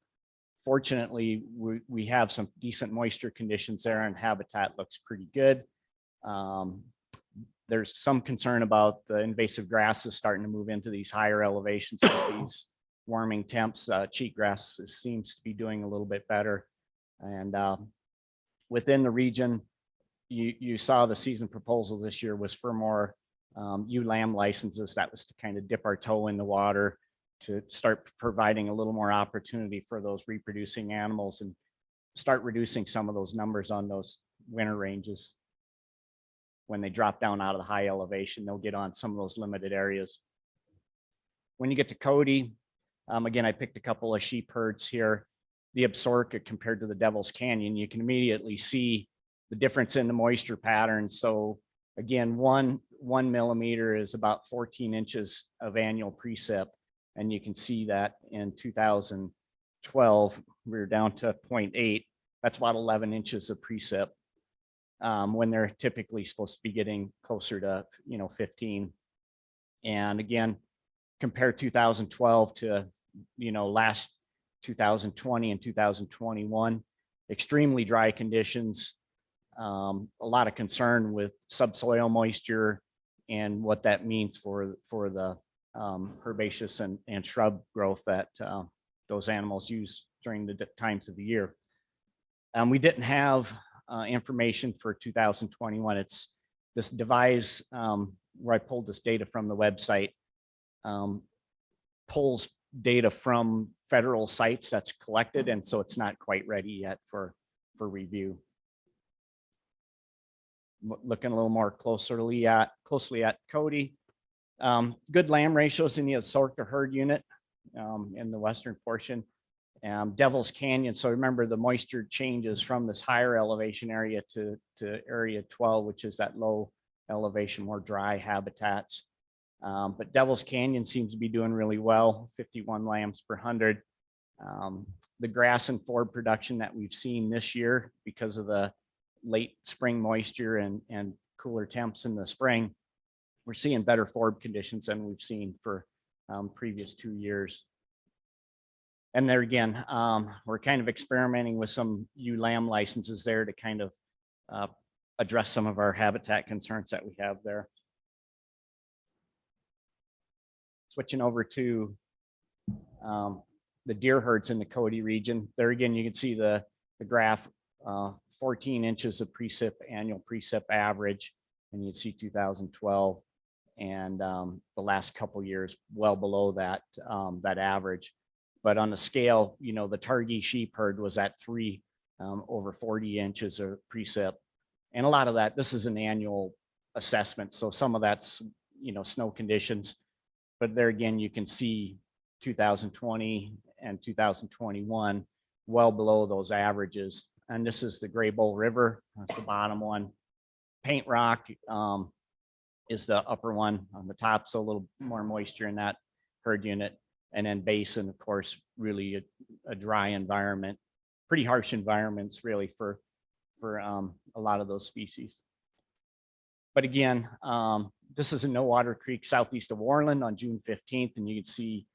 S12: Fortunately, we have some decent moisture conditions there and habitat looks pretty good. There's some concern about the invasive grasses starting to move into these higher elevations with these warming temps. Cheatgrass seems to be doing a little bit better. And within the region, you saw the season proposal this year was for more ewe lamb licenses. That was to kind of dip our toe in the water to start providing a little more opportunity for those reproducing animals and start reducing some of those numbers on those winter ranges. When they drop down out of the high elevation, they'll get on some of those limited areas. When you get to Cody, again, I picked a couple of sheep herds here. The Absaroka compared to the Devil's Canyon, you can immediately see the difference in the moisture pattern. So again, one millimeter is about 14 inches of annual precip. And you can see that in 2012, we were down to 0.8. That's about 11 inches of precip when they're typically supposed to be getting closer to 15. And again, compare 2012 to last 2020 and 2021, extremely dry conditions, a lot of concern with subsoil moisture and what that means for the herbaceous and shrub growth that those animals use during the times of the year. We didn't have information for 2021. It's this devise where I pulled this data from the website, pulls data from federal sites that's collected, and so it's not quite ready yet for review. Looking a little more closely at Cody. Good lamb ratios in the Absaroka herd unit in the western portion. Devil's Canyon. So remember the moisture changes from this higher elevation area to area 12, which is that low elevation, more dry habitats. But Devil's Canyon seems to be doing really well, 51 lambs per 100. The grass and forb production that we've seen this year because of the late spring moisture and cooler temps in the spring, we're seeing better forb conditions than we've seen for previous 2 years. And there again, we're kind of experimenting with some ewe lamb licenses there to kind of address some of our habitat concerns that we have there. Switching over to the deer herds in the Cody region. There again, you can see the graph, 14 inches of precip, annual precip average, and you see 2012 and the last couple years well below that that average. But on the scale, the Targhee sheep herd was at 3 over 40 inches of precip, and a lot of that, this is an annual assessment, so some of that's snow conditions. But there again, you can see 2020 and 2021 well below those averages. And this is the Gray Bull River. That's the bottom one. Paint Rock is the upper one on the top. So a little more moisture in that herd unit. And then Basin, of course, really a dry environment, pretty harsh environments really for a lot of those species. But again, This is in No Water Creek, southeast of Warland on June 15th, and you can see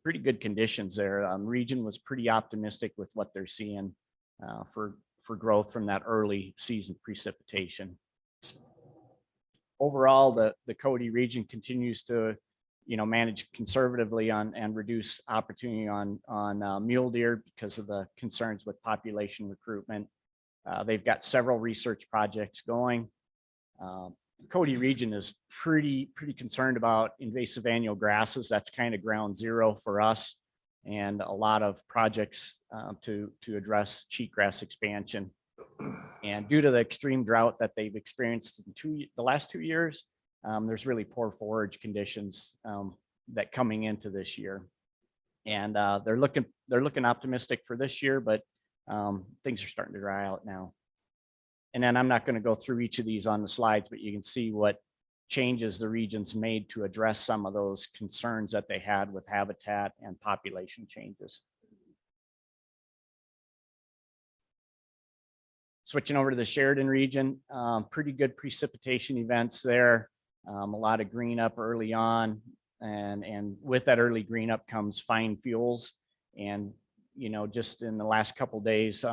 S12: pretty good conditions there. Region was pretty optimistic with what they're seeing for growth from that early season precipitation. Overall, the Cody region continues to, manage conservatively and reduce opportunity on mule deer because of the concerns with population recruitment. They've got several research projects going. Cody region is pretty concerned about invasive annual grasses. That's kind of ground zero for us, and a lot of projects to address cheatgrass expansion. And due to the extreme drought that they've experienced in the last 2 years, there's really poor forage conditions that coming into this year. And they're looking optimistic for this year, but things are starting to dry out now. And then I'm not going to go through each of these on the slides, but you can see what changes the region's made to address some of those concerns that they had with habitat and population changes. Switching over to the Sheridan region, pretty good precipitation events there. A lot of green up early on, and with that early green up comes fine fuels. And just in the last couple of days,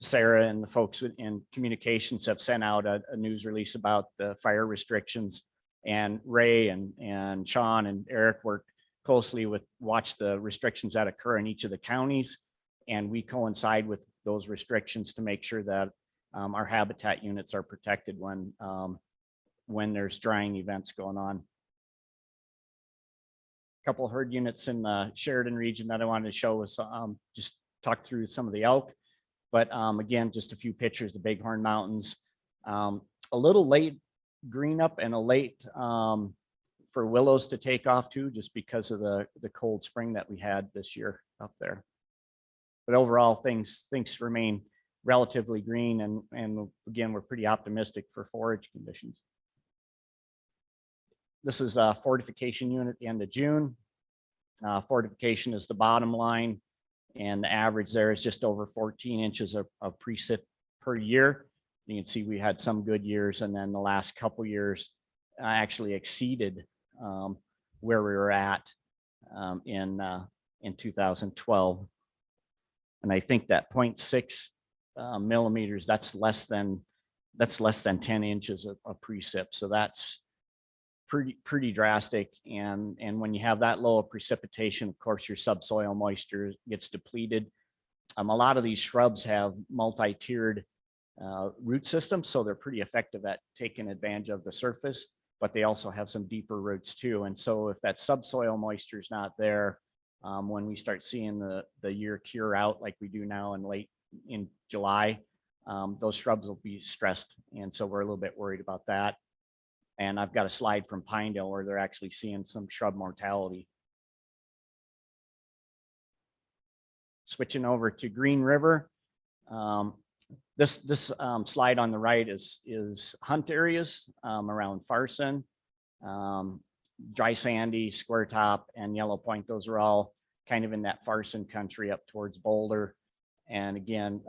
S12: Sarah and the folks in communications have sent out a news release about the fire restrictions, and Ray and Sean and Eric worked closely with watch the restrictions that occur in each of the counties. And we coincide with those restrictions to make sure that our habitat units are protected when there's drying events going on. A couple of herd units in the Sheridan region that I wanted to show was just talk through some of the elk. But again, just a few pictures, the Bighorn Mountains. A little late green up and a late for willows to take off too, just because of the cold spring that we had this year up there. But overall, things remain relatively green, and again, we're pretty optimistic for forage conditions. This is a fortification unit at the end of June. Fortification is the bottom line, and the average there is just over 14 inches of precip per year. You can see we had some good years, and then the last couple years actually exceeded where we were at in 2012. And I think that 0.6 millimeters, that's less than 10 inches of precip. So that's pretty drastic. And when you have that low of precipitation, of course, your subsoil moisture gets depleted. A lot of these shrubs have multi-tiered root systems, so they're pretty effective at taking advantage of the surface, but they also have some deeper roots too. And so if that subsoil moisture is not there, when we start seeing the year cure out like we do now in July, those shrubs will be stressed. And so we're a little bit worried about that. And I've got a slide from Pinedale where they're actually seeing some shrub mortality. Switching over to Green River. This slide on the right is hunt areas around Farson, Dry Sandy, Square Top, and Yellow Point. Those are all kind of in that Farson country up towards Boulder. And again,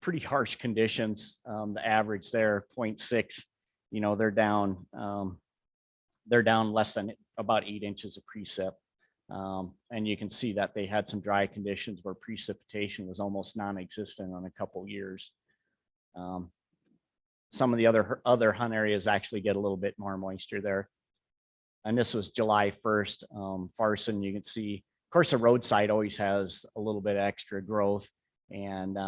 S12: pretty harsh conditions. The average there, 0.6. They're down less than about 8 inches of precip. And you can see that they had some dry conditions where precipitation was almost non-existent on a couple years. Some of the other hunt areas actually get a little bit more moisture there. And this was July 1st. Farson, you can see, of course, the roadside always has a little bit extra growth. And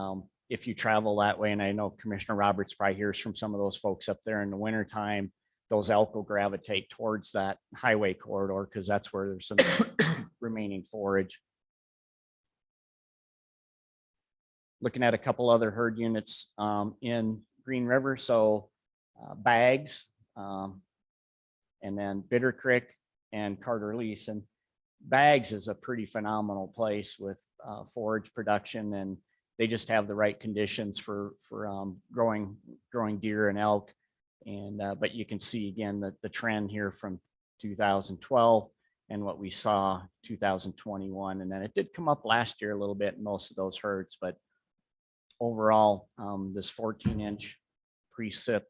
S12: if you travel that way, and I know Commissioner Roberts probably hears from some of those folks up there in the wintertime, those elk will gravitate towards that highway corridor because that's where there's some remaining forage. Looking at a couple other herd units in Green River. So Bags, and then Bitter Creek and Carter Lease. And Bags is a pretty phenomenal place with forage production, and they just have the right conditions for growing deer and elk. And but you can see again the trend here from 2012 and what we saw 2021, and then it did come up last year a little bit in most of those herds, but overall this 14-inch precip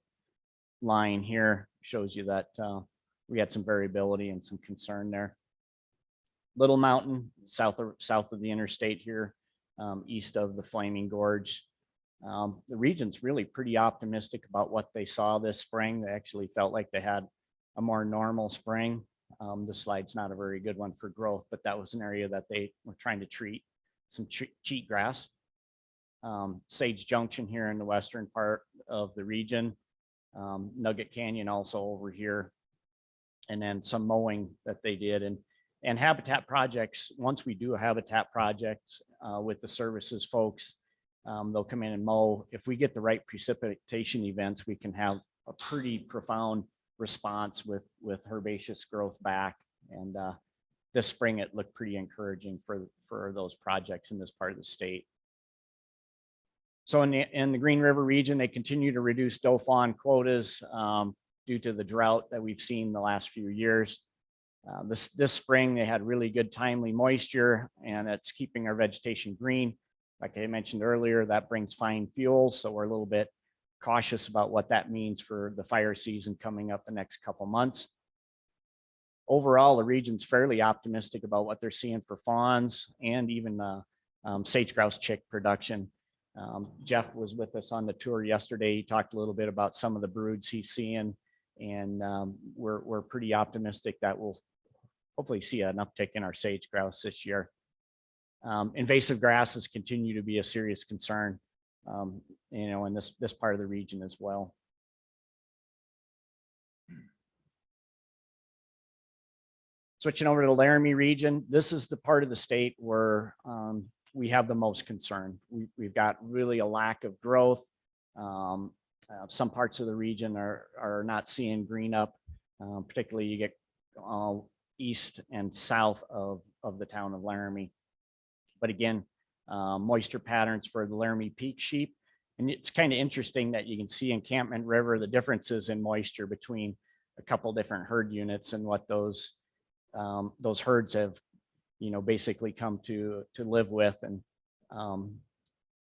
S12: line here shows you that we had some variability and some concern there. Little Mountain, south of the interstate here, east of the Flaming Gorge. The region's really pretty optimistic about what they saw this spring. They actually felt like they had a more normal spring. The slide's not a very good one for growth, but that was an area that they were trying to treat some cheatgrass. Sage Junction here in the western part of the region. Nugget Canyon also over here. And then some mowing that they did. And habitat projects, once we do a habitat project with the services folks, they'll come in and mow. If we get the right precipitation events, we can have a pretty profound response with herbaceous growth back. And this spring, it looked pretty encouraging for those projects in this part of the state. So in the Green River region, they continue to reduce doe fawn quotas due to the drought that we've seen the last few years. This spring, they had really good timely moisture, and it's keeping our vegetation green. Like I mentioned earlier, that brings fine fuels, so we're a little bit cautious about what that means for the fire season coming up the next couple months. Overall, the region's fairly optimistic about what they're seeing for fawns and even sage grouse chick production. Jeff was with us on the tour yesterday. He talked a little bit about some of the broods he's seeing, and we're pretty optimistic that we'll hopefully see an uptick in our sage grouse this year. Invasive grasses continue to be a serious concern, in this part of the region as well. Switching over to the Laramie region, this is the part of the state where we have the most concern. We've got really a lack of growth. Some parts of the region are not seeing green up, particularly you get east and south of the town of Laramie. But again, moisture patterns for the Laramie Peak sheep. And it's kind of interesting that you can see Encampment River, the differences in moisture between a couple different herd units and what those herds have, basically come to live with. And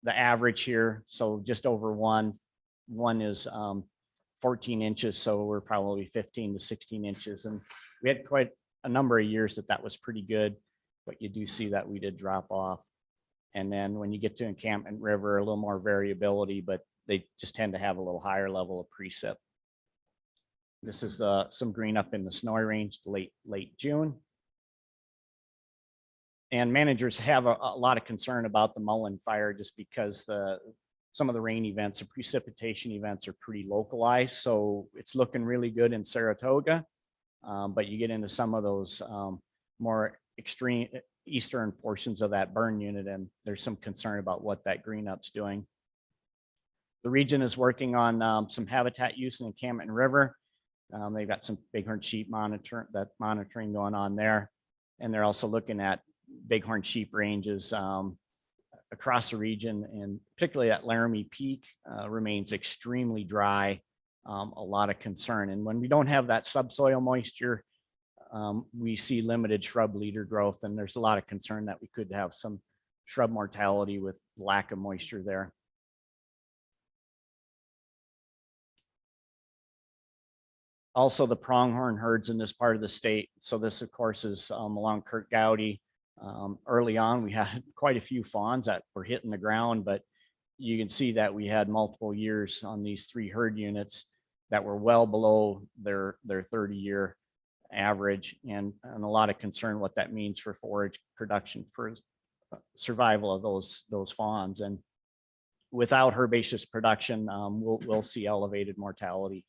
S12: the average here, so just over one is 14 inches. So we're probably 15 to 16 inches. And we had quite a number of years that was pretty good, but you do see that we did drop off. And then when you get to Encampment River, a little more variability, but they just tend to have a little higher level of precip. This is some green up in the Snowy Range late June. And managers have a lot of concern about the Mullen fire just because some of the rain events and precipitation events are pretty localized. So it's looking really good in Saratoga, but you get into some of those more extreme eastern portions of that burn unit, and there's some concern about what that green up's doing. The region is working on some habitat use in Encampment River. They've got some bighorn sheep monitoring going on there. And they're also looking at bighorn sheep ranges across the region, and particularly at Laramie Peak remains extremely dry, a lot of concern. And when we don't have that subsoil moisture, we see limited shrub leader growth, and there's a lot of concern that we could have some shrub mortality with lack of moisture there. Also, the pronghorn herds in this part of the state. So this, of course, is along Kirk Gowdy. Early on, we had quite a few fawns that were hitting the ground, but you can see that we had multiple years on these 3 herd units that were well below their 30-year average, and a lot of concern what that means for forage production for survival of those fawns. And without herbaceous production, we'll see elevated mortality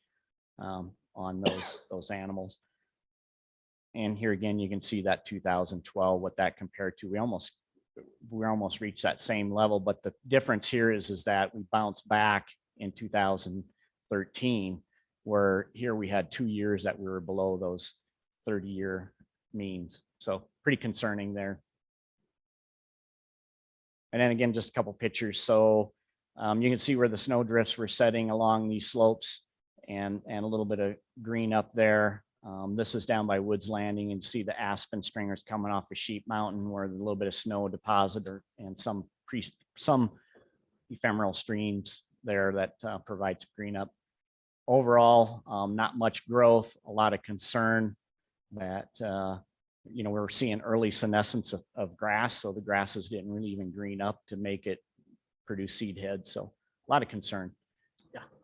S12: on those animals. And here again, you can see that 2012, what that compared to. We almost reached that same level, but the difference here is that we bounced back in 2013, where here we had 2 years that we were below those 30-year means. So pretty concerning there. And then again, just a couple pictures. So you can see where the snow drifts were setting along these slopes, and a little bit of green up there. This is down by Woods Landing, and see the aspen stringers coming off of Sheep Mountain, where there's a little bit of snow deposit and some ephemeral streams there that provides green up. Overall, not much growth, a lot of concern that, we're seeing early senescence of grass. So the grasses didn't really even green up to make it produce seed heads. So a lot of concern.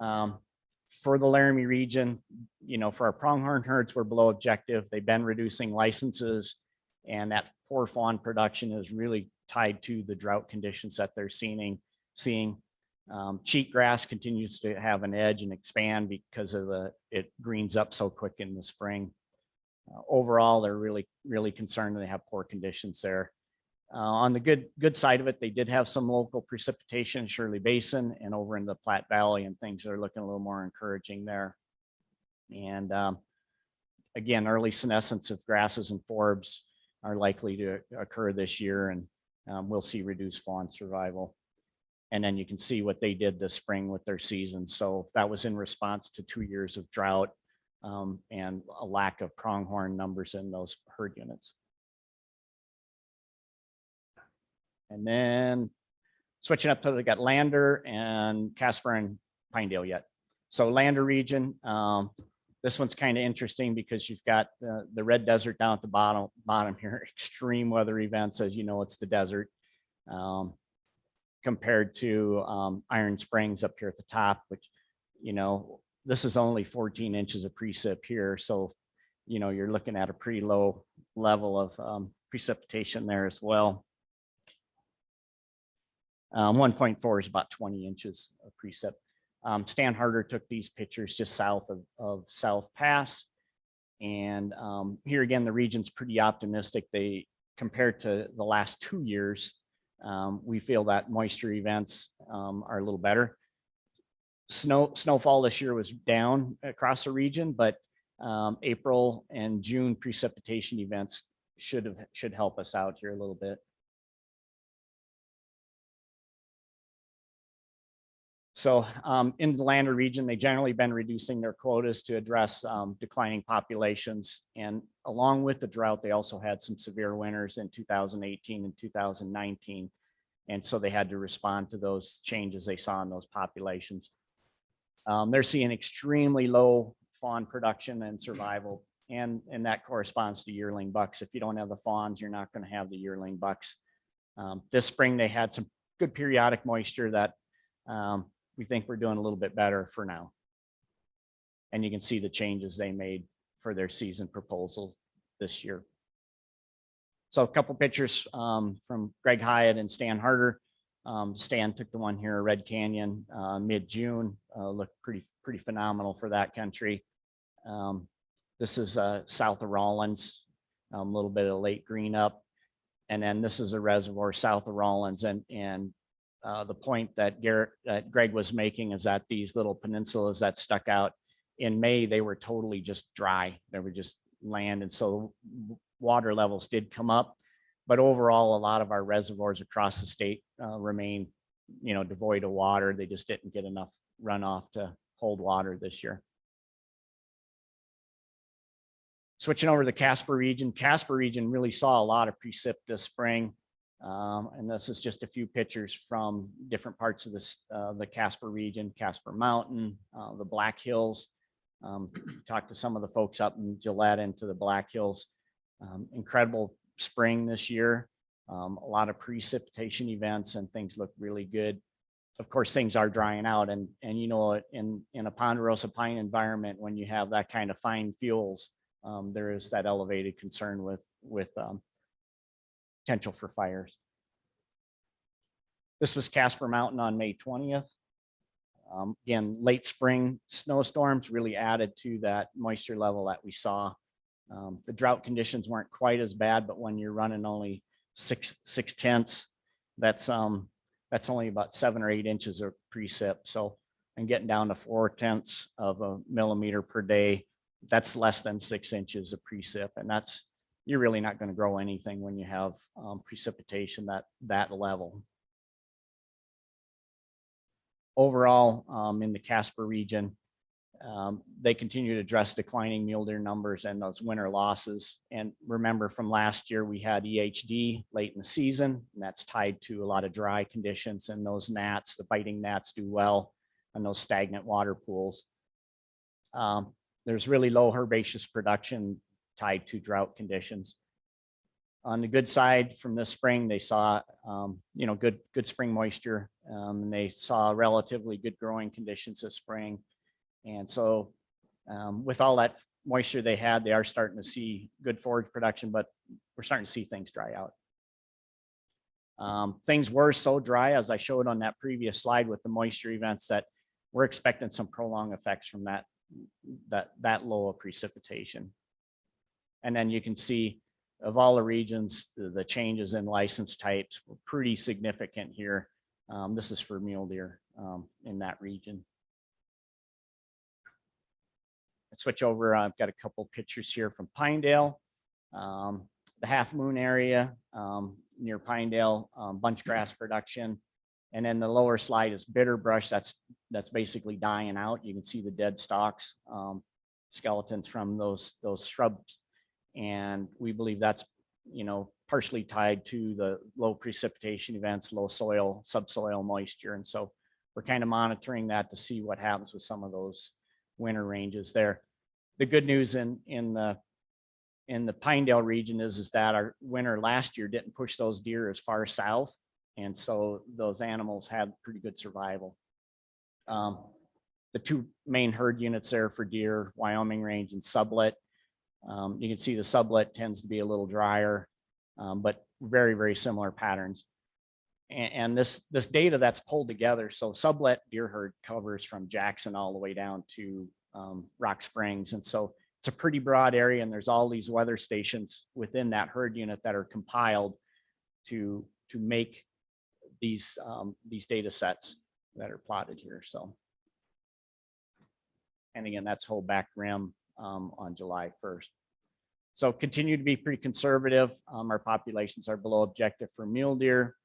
S12: For the Laramie region, for our pronghorn herds, we're below objective. They've been reducing licenses, and that poor fawn production is really tied to the drought conditions that they're seeing. Cheatgrass continues to have an edge and expand because of it greens up so quick in the spring. Overall, they're really concerned. They have poor conditions there. On the good side of it, they did have some local precipitation in Shirley Basin and over in the Platte Valley, and things are looking a little more encouraging there. And again, early senescence of grasses and forbs are likely to occur this year, and we'll see reduced fawn survival. And then you can see what they did this spring with their season. So that was in response to 2 years of drought and a lack of pronghorn numbers in those herd units. And then switching up to, we got Lander and Casper and Pinedale yet. So Lander region, this one's kind of interesting because you've got the red desert down at the bottom here, extreme weather events, as you know, it's the desert. Compared to Iron Springs up here at the top, which, this is only 14 inches of precip here. So, you're looking at a pretty low level of precipitation there as well. 1.4 is about 20 inches of precip. Stan Harder took these pictures just south of South Pass. And here again, the region's pretty optimistic. They, compared to the last 2 years, we feel that moisture events are a little better. Snowfall this year was down across the region, but April and June precipitation events should help us out here a little bit. So in the Lander region, they generally been reducing their quotas to address declining populations. And along with the drought, they also had some severe winters in 2018 and 2019. And so they had to respond to those changes they saw in those populations. They're seeing extremely low fawn production and survival. And that corresponds to yearling bucks. If you don't have the fawns, you're not going to have the yearling bucks. This spring, they had some good periodic moisture that we think we're doing a little bit better for now. And you can see the changes they made for their season proposals this year. So a couple pictures from Greg Hyatt and Stan Harder. Stan took the one here, Red Canyon, mid-June, looked pretty phenomenal for that country. This is south of Rawlins, a little bit of late green up. And then this is a reservoir south of Rawlins, and the point that Greg was making is that these little peninsulas that stuck out in May, they were totally just dry. They were just land. And so water levels did come up, but overall, a lot of our reservoirs across the state remain, devoid of water. They just didn't get enough runoff to hold water this year. Switching over to the Casper region really saw a lot of precip this spring. And this is just a few pictures from different parts of the Casper region, Casper Mountain, the Black Hills. Talked to some of the folks up in Gillette into the Black Hills. Incredible spring this year. A lot of precipitation events and things look really good. Of course, things are drying out, and in a ponderosa pine environment, when you have that kind of fine fuels, there is that elevated concern with potential for fires. This was Casper Mountain on May 20th. Again, late spring snowstorms really added to that moisture level that we saw. The drought conditions weren't quite as bad, but when you're running only 6/10, that's only about 7 or 8 inches of precip. So, and getting down to 4/10 of a millimeter per day, that's less than 6 inches of precip, and you're really not going to grow anything when you have precipitation that level. Overall, in the Casper region, they continue to address declining mule deer numbers and those winter losses. And remember, from last year, we had EHD late in the season, and that's tied to a lot of dry conditions, and those gnats, the biting gnats, do well on those stagnant water pools. There's really low herbaceous production tied to drought conditions. On the good side, from this spring, they saw, good spring moisture. And they saw relatively good growing conditions this spring. And so with all that moisture they had, they are starting to see good forage production, but we're starting to see things dry out. Things were so dry, as I showed on that previous slide with the moisture events, that we're expecting some prolonged effects from that low of precipitation. And then you can see of all the regions, the changes in license types were pretty significant here. This is for mule deer in that region. Let's switch over. I've got a couple pictures here from Pinedale, the Half Moon area near Pinedale, bunch grass production. And then the lower slide is bitter brush. That's basically dying out. You can see the dead stalks, skeletons from those shrubs. And we believe that's, partially tied to the low precipitation events, low soil, subsoil moisture. And so we're kind of monitoring that to see what happens with some of those winter ranges there. The good news in the Pinedale region is that our winter last year didn't push those deer as far south. And so those animals had pretty good survival. The two main herd units there for deer, Wyoming range and Sublet. You can see the Sublet tends to be a little drier, but very, very similar patterns. And this data that's pulled together, so Sublet deer herd covers from Jackson all the way down to Rock Springs. And so it's a pretty broad area, and there's all these weather stations within that herd unit that are compiled to make these data sets that are plotted here. So, and again, that's whole back rim on July 1st. So continue to be pretty conservative. Our populations are below objective for mule deer.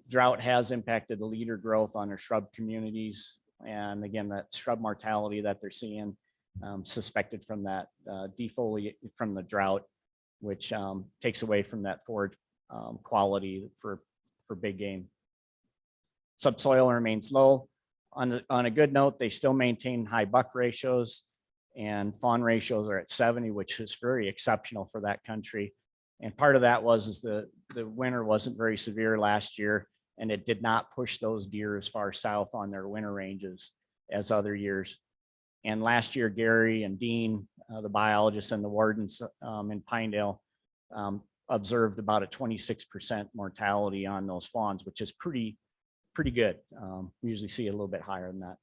S12: Drought has impacted the leader growth on our shrub communities. And again, that shrub mortality that they're seeing suspected from that defoliate from the drought, which takes away from that forage quality for big game. Subsoil remains low. On a good note, they still maintain high buck ratios, and fawn ratios are at 70, which is very exceptional for that country. And part of that is the winter wasn't very severe last year, and it did not push those deer as far south on their winter ranges as other years. And last year, Gary and Dean, the biologists and the wardens in Pinedale, observed about a 26% mortality on those fawns, which is pretty good. We usually see a little bit higher than that.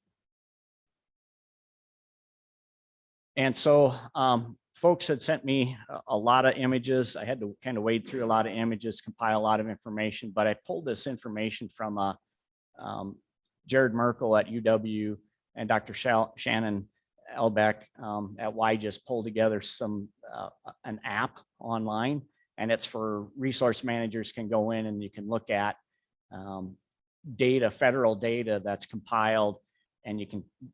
S12: And so folks had sent me a lot of images. I had to kind of wade through a lot of images, compile a lot of information, but I pulled this information from Jared Merkel at UW and Dr. Shannon Elbeck at WGF pulled together an app online, and it's for resource managers can go in and you can look at data, federal data that's compiled. And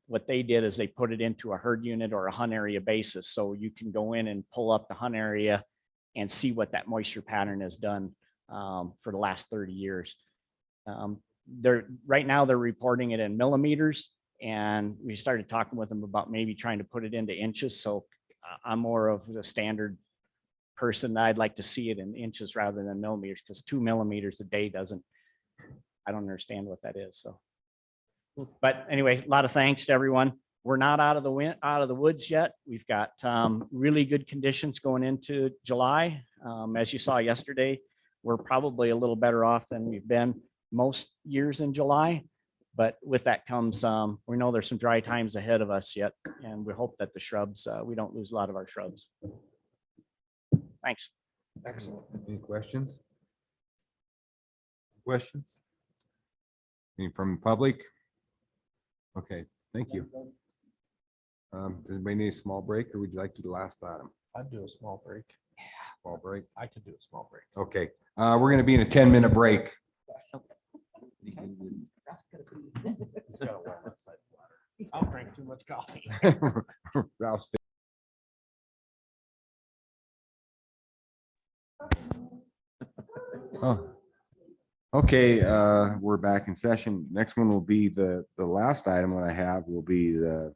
S12: what they did is they put it into a herd unit or a hunt area basis. So you can go in and pull up the hunt area and see what that moisture pattern has done for the last 30 years. Right now they're reporting it in millimeters, and we started talking with them about maybe trying to put it into inches. So I'm more of the standard person. I'd like to see it in inches rather than millimeters, because 2 millimeters a day I don't understand what that is. So. But anyway, a lot of thanks to everyone. We're not out of the woods yet. We've got really good conditions going into July. As you saw yesterday, we're probably a little better off than we've been most years in July. But with that comes, we know there's some dry times ahead of us yet, and we hope that the shrubs, we don't lose a lot of our shrubs. Thanks.
S1: Excellent. Any questions? Questions? Any from the public? Okay, thank you. Does anybody need a small break, or would you like to do the last item?
S2: I'd do a small break.
S1: Small break?
S2: I could do a small break.
S1: Okay, we're gonna be in a 10-minute break.
S2: I'll drink too much coffee.
S1: Ralph's Oh. Okay, we're back in session. Next one will be the last item that I have will be the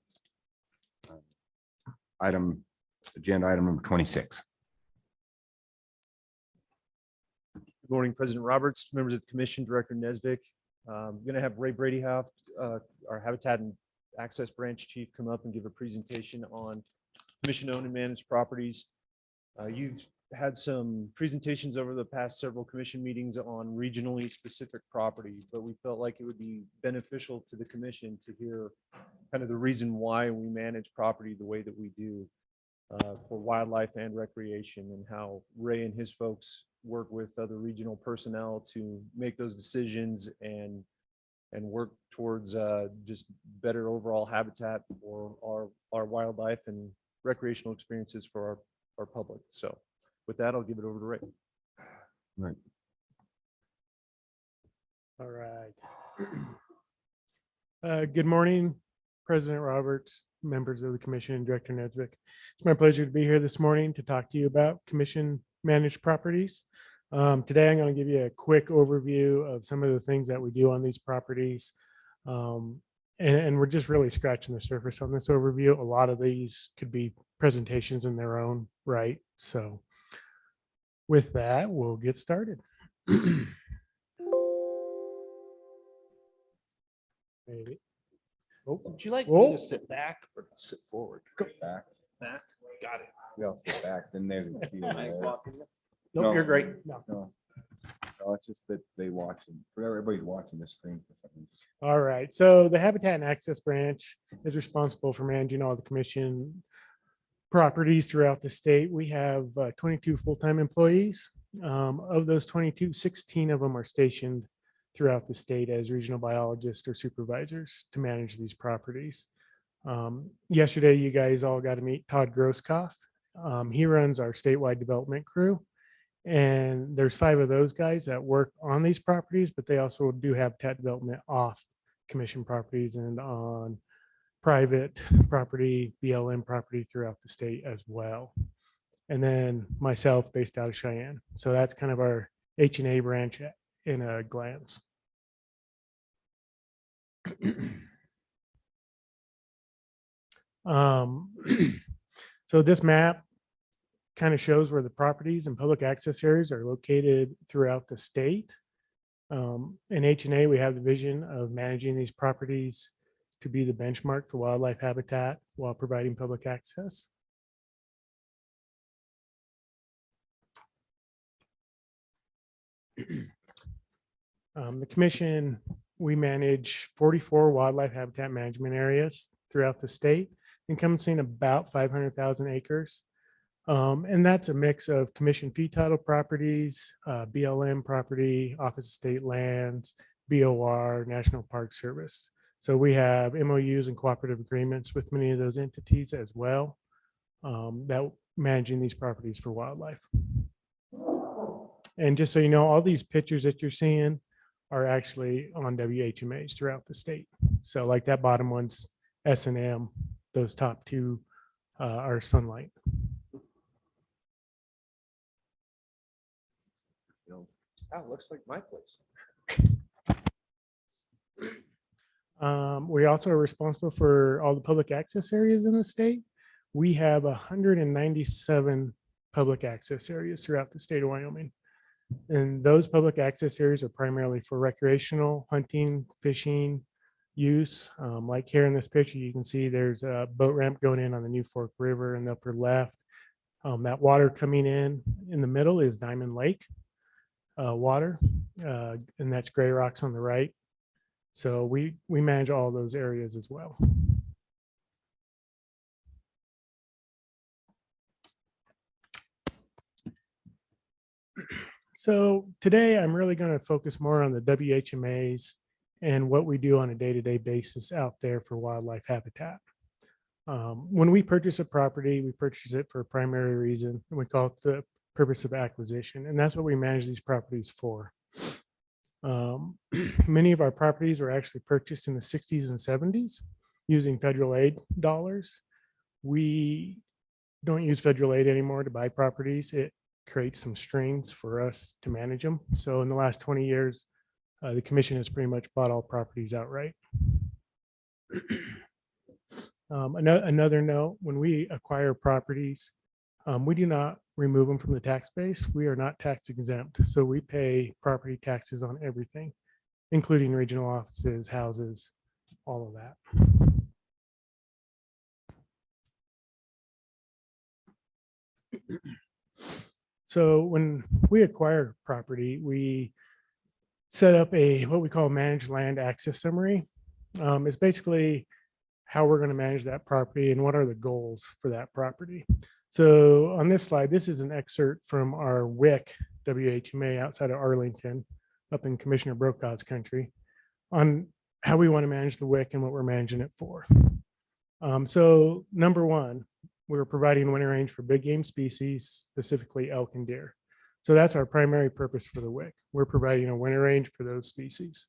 S1: agenda item number 26.
S13: Good morning, President Roberts, members of the commission, Director Nesbitt. I'm going to have Ray Bradyhoff, our Habitat and Access Branch Chief, come up and give a presentation on commission-owned and managed properties. You've had some presentations over the past several commission meetings on regionally specific property, but we felt like it would be beneficial to the commission to hear kind of the reason why we manage property the way that we do for wildlife and recreation, and how Ray and his folks work with other regional personnel to make those decisions and work towards just better overall habitat for our wildlife and recreational experiences for our public. So with that, I'll give it over to Ray.
S1: Right.
S14: All right. Good morning, President Roberts, members of the commission, and Director Nesbitt. It's my pleasure to be here this morning to talk to you about commission managed properties. Today, I'm going to give you a quick overview of some of the things that we do on these properties. And we're just really scratching the surface on this overview. A lot of these could be presentations in their own right. So with that, we'll get started. Maybe. Oh,
S2: Would you like
S14: Whoa.
S2: me to sit back or sit forward?
S1: Back.
S2: Back. Got it.
S1: We all sit back, then they would see it.
S14: nope, you're great.
S1: No, no, it's just that they watch and everybody's watching the screen for some reason.
S14: All right. So the Habitat and Access Branch is responsible for managing all the commission properties throughout the state. We have 22 full-time employees. Of those 22, 16 of them are stationed throughout the state as regional biologists or supervisors to manage these properties. Yesterday, you guys all got to meet Todd Grosskopf. He runs our statewide development crew. And there's 5 of those guys that work on these properties, but they also do habitat development off commission properties and on private property, BLM property throughout the state as well. And then myself based out of Cheyenne. So that's kind of our H&A branch in a glance. So this map kind of shows where the properties and public access areas are located throughout the state. In H&A, we have the vision of managing these properties to be the benchmark for wildlife habitat while providing public access. The commission, we manage 44 wildlife habitat management areas throughout the state, encompassing about 500,000 acres. And that's a mix of commission fee title properties, BLM property, Office of State Lands, BOR, National Park Service. So we have MOUs and cooperative agreements with many of those entities as well, that managing these properties for wildlife. And just so you know, all these pictures that you're seeing are actually on WHMAs throughout the state. So like that bottom one's S&M, those top 2 are Sunlight.
S2: Oh, looks like my place.
S14: We also are responsible for all the public access areas in the state. We have 197 public access areas throughout the state of Wyoming. And those public access areas are primarily for recreational, hunting, fishing use. Like here in this picture, you can see there's a boat ramp going in on the New Fork River in the upper left. That water coming in the middle is Diamond Lake water, and that's Gray Rocks on the right. So we manage all those areas as well. So today I'm really going to focus more on the WHMAs and what we do on a day-to-day basis out there for wildlife habitat. When we purchase a property, we purchase it for a primary reason, and we call it the purpose of acquisition, and that's what we manage these properties for. Many of our properties were actually purchased in the 60s and 70s using federal aid dollars. We don't use federal aid anymore to buy properties. It creates some strings for us to manage them. So in the last 20 years, the commission has pretty much bought all properties outright. Another note, when we acquire properties, we do not remove them from the tax base. We are not tax exempt. So we pay property taxes on everything, including regional offices, houses, all of that. So when we acquire property, we set up what we call managed land access summary. It's basically how we're going to manage that property and what are the goals for that property. So on this slide, this is an excerpt from our WIC WHMA outside of Arlington, up in Commissioner Brokaw's country, on how we want to manage the WIC and what we're managing it for. So number one, we're providing winter range for big game species, specifically elk and deer. So that's our primary purpose for the WIC. We're providing a winter range for those species.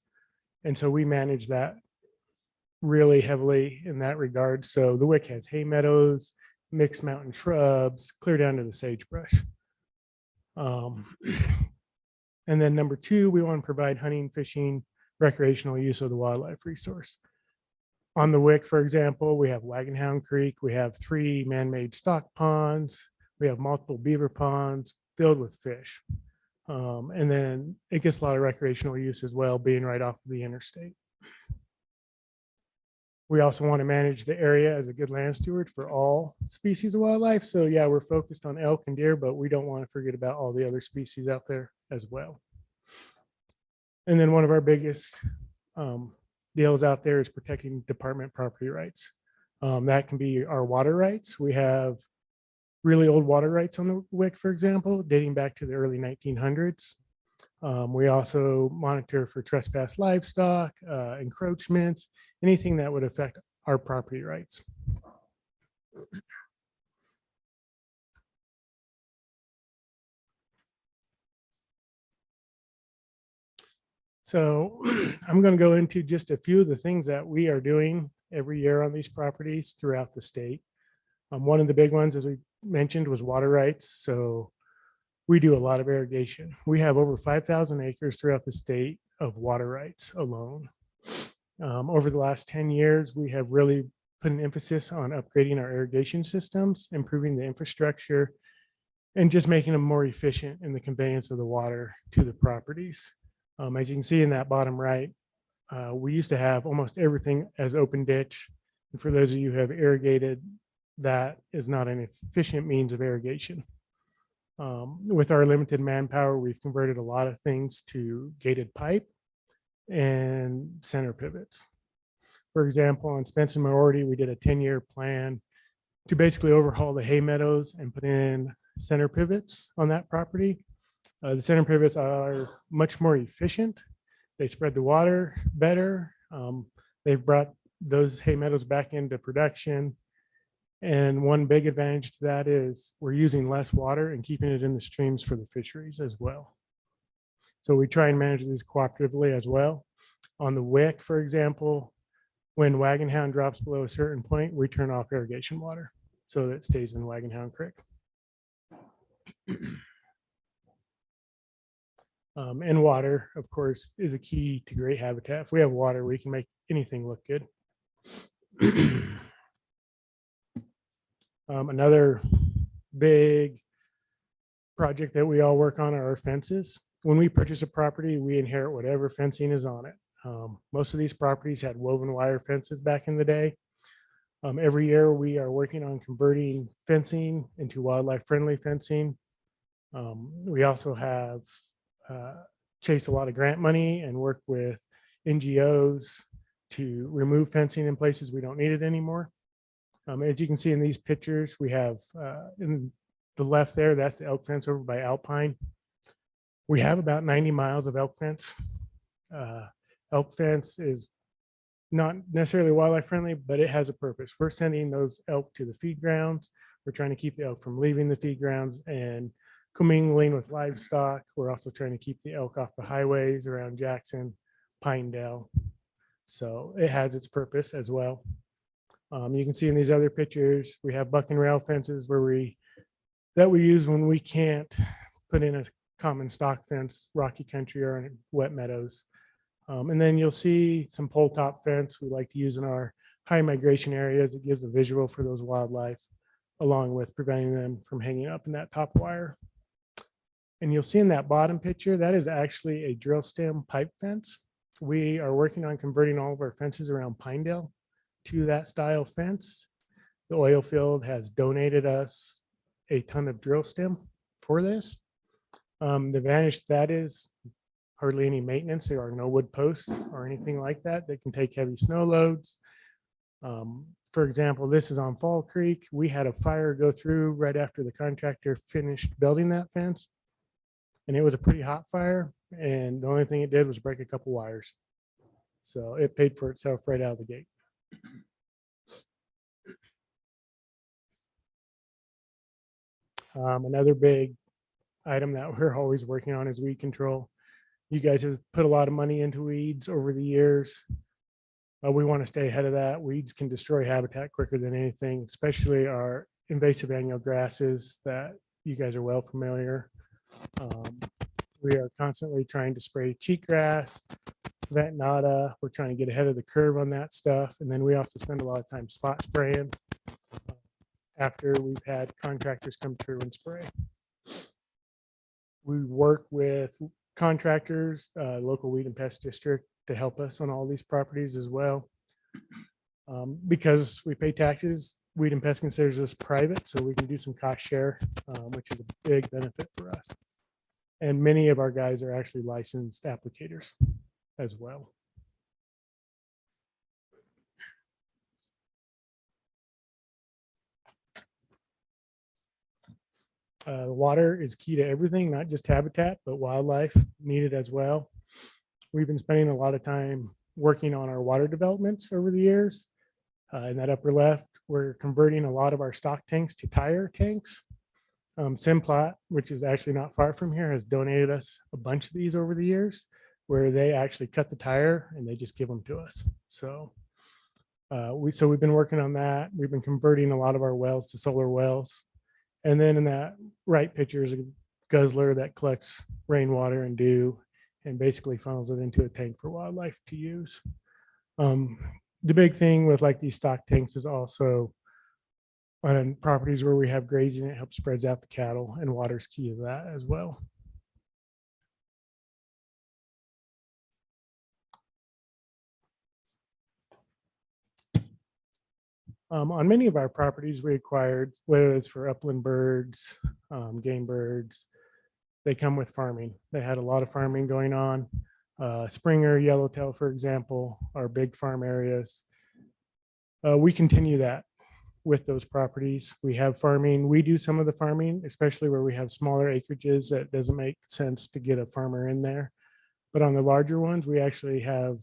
S14: And so we manage that really heavily in that regard. So the WIC has hay meadows, mixed mountain shrubs, clear down to the sagebrush. And then number two, we want to provide hunting, fishing, recreational use of the wildlife resource. On the WIC, for example, we have Wagon Hound Creek. We have 3 man-made stock ponds. We have multiple beaver ponds filled with fish. And then it gets a lot of recreational use as well, being right off of the interstate. We also want to manage the area as a good land steward for all species of wildlife. So yeah, we're focused on elk and deer, but we don't want to forget about all the other species out there as well. And then one of our biggest deals out there is protecting department property rights. That can be our water rights. We have really old water rights on the WIC, for example, dating back to the early 1900s. We also monitor for trespass livestock, encroachments, anything that would affect our property rights. So I'm going to go into just a few of the things that we are doing every year on these properties throughout the state. One of the big ones, as we mentioned, was water rights. So we do a lot of irrigation. We have over 5,000 acres throughout the state of water rights alone. Over the last 10 years, we have really put an emphasis on upgrading our irrigation systems, improving the infrastructure, and just making them more efficient in the conveyance of the water to the properties. As you can see in that bottom right, we used to have almost everything as open ditch. And for those of you who have irrigated, that is not an efficient means of irrigation. With our limited manpower, we've converted a lot of things to gated pipe and center pivots. For example, on Spencer Minority, we did a 10-year plan to basically overhaul the hay meadows and put in center pivots on that property. The center pivots are much more efficient. They spread the water better. They've brought those hay meadows back into production. And one big advantage to that is we're using less water and keeping it in the streams for the fisheries as well. So we try and manage these cooperatively as well. On the WIC, for example, when Wagon Hound drops below a certain point, we turn off irrigation water so that it stays in Wagon Hound Creek. And water, of course, is a key to great habitat. If we have water, we can make anything look good. Another big project that we all work on are our fences. When we purchase a property, we inherit whatever fencing is on it. Most of these properties had woven wire fences back in the day. Every year we are working on converting fencing into wildlife friendly fencing. We also have chased a lot of grant money and work with NGOs to remove fencing in places we don't need it anymore. As you can see in these pictures, we have in the left there, that's the elk fence over by Alpine. We have about 90 miles of elk fence. Elk fence is not necessarily wildlife friendly, but it has a purpose. We're sending those elk to the feed grounds. We're trying to keep the elk from leaving the feed grounds and commingling with livestock. We're also trying to keep the elk off the highways around Jackson, Pinedale. So it has its purpose as well. You can see in these other pictures, we have buck and rail fences where we use when we can't put in a common stock fence, rocky country or in wet meadows. And then you'll see some pole top fence we like to use in our high migration areas. It gives a visual for those wildlife, along with preventing them from hanging up in that top wire. And you'll see in that bottom picture, that is actually a drill stem pipe fence. We are working on converting all of our fences around Pinedale to that style fence. The oil field has donated us a ton of drill stem for this. The advantage to that is hardly any maintenance. There are no wood posts or anything like that that can take heavy snow loads. For example, this is on Fall Creek. We had a fire go through right after the contractor finished building that fence. And it was a pretty hot fire. And the only thing it did was break a couple wires. So it paid for itself right out of the gate. Another big item that we're always working on is weed control. You guys have put a lot of money into weeds over the years. We want to stay ahead of that. Weeds can destroy habitat quicker than anything, especially our invasive annual grasses that you guys are well familiar. We are constantly trying to spray cheatgrass, Ventonata. We're trying to get ahead of the curve on that stuff. And then we also spend a lot of time spot spraying after we've had contractors come through and spray. We work with contractors, local weed and pest district to help us on all these properties as well. Because we pay taxes, weed and pest considers us private, so we can do some cost share, which is a big benefit for us. And many of our guys are actually licensed applicators as well. Water is key to everything, not just habitat, but wildlife needed as well. We've been spending a lot of time working on our water developments over the years. In that upper left, we're converting a lot of our stock tanks to tire tanks. Simplot, which is actually not far from here, has donated us a bunch of these over the years, where they actually cut the tire and they just give them to us. So we've been working on that. We've been converting a lot of our wells to solar wells. And then in that right picture is a guzzler that collects rainwater and dew and basically funnels it into a tank for wildlife to use. The big thing with like these stock tanks is also on properties where we have grazing, it helps spreads out the cattle, and water's key to that as well. On many of our properties we acquired, whether it's for upland birds, game birds, they come with farming. They had a lot of farming going on. Springer, yellowtail, for example, are big farm areas. We continue that with those properties. We have farming. We do some of the farming, especially where we have smaller acreages that doesn't make sense to get a farmer in there. But on the larger ones, we actually have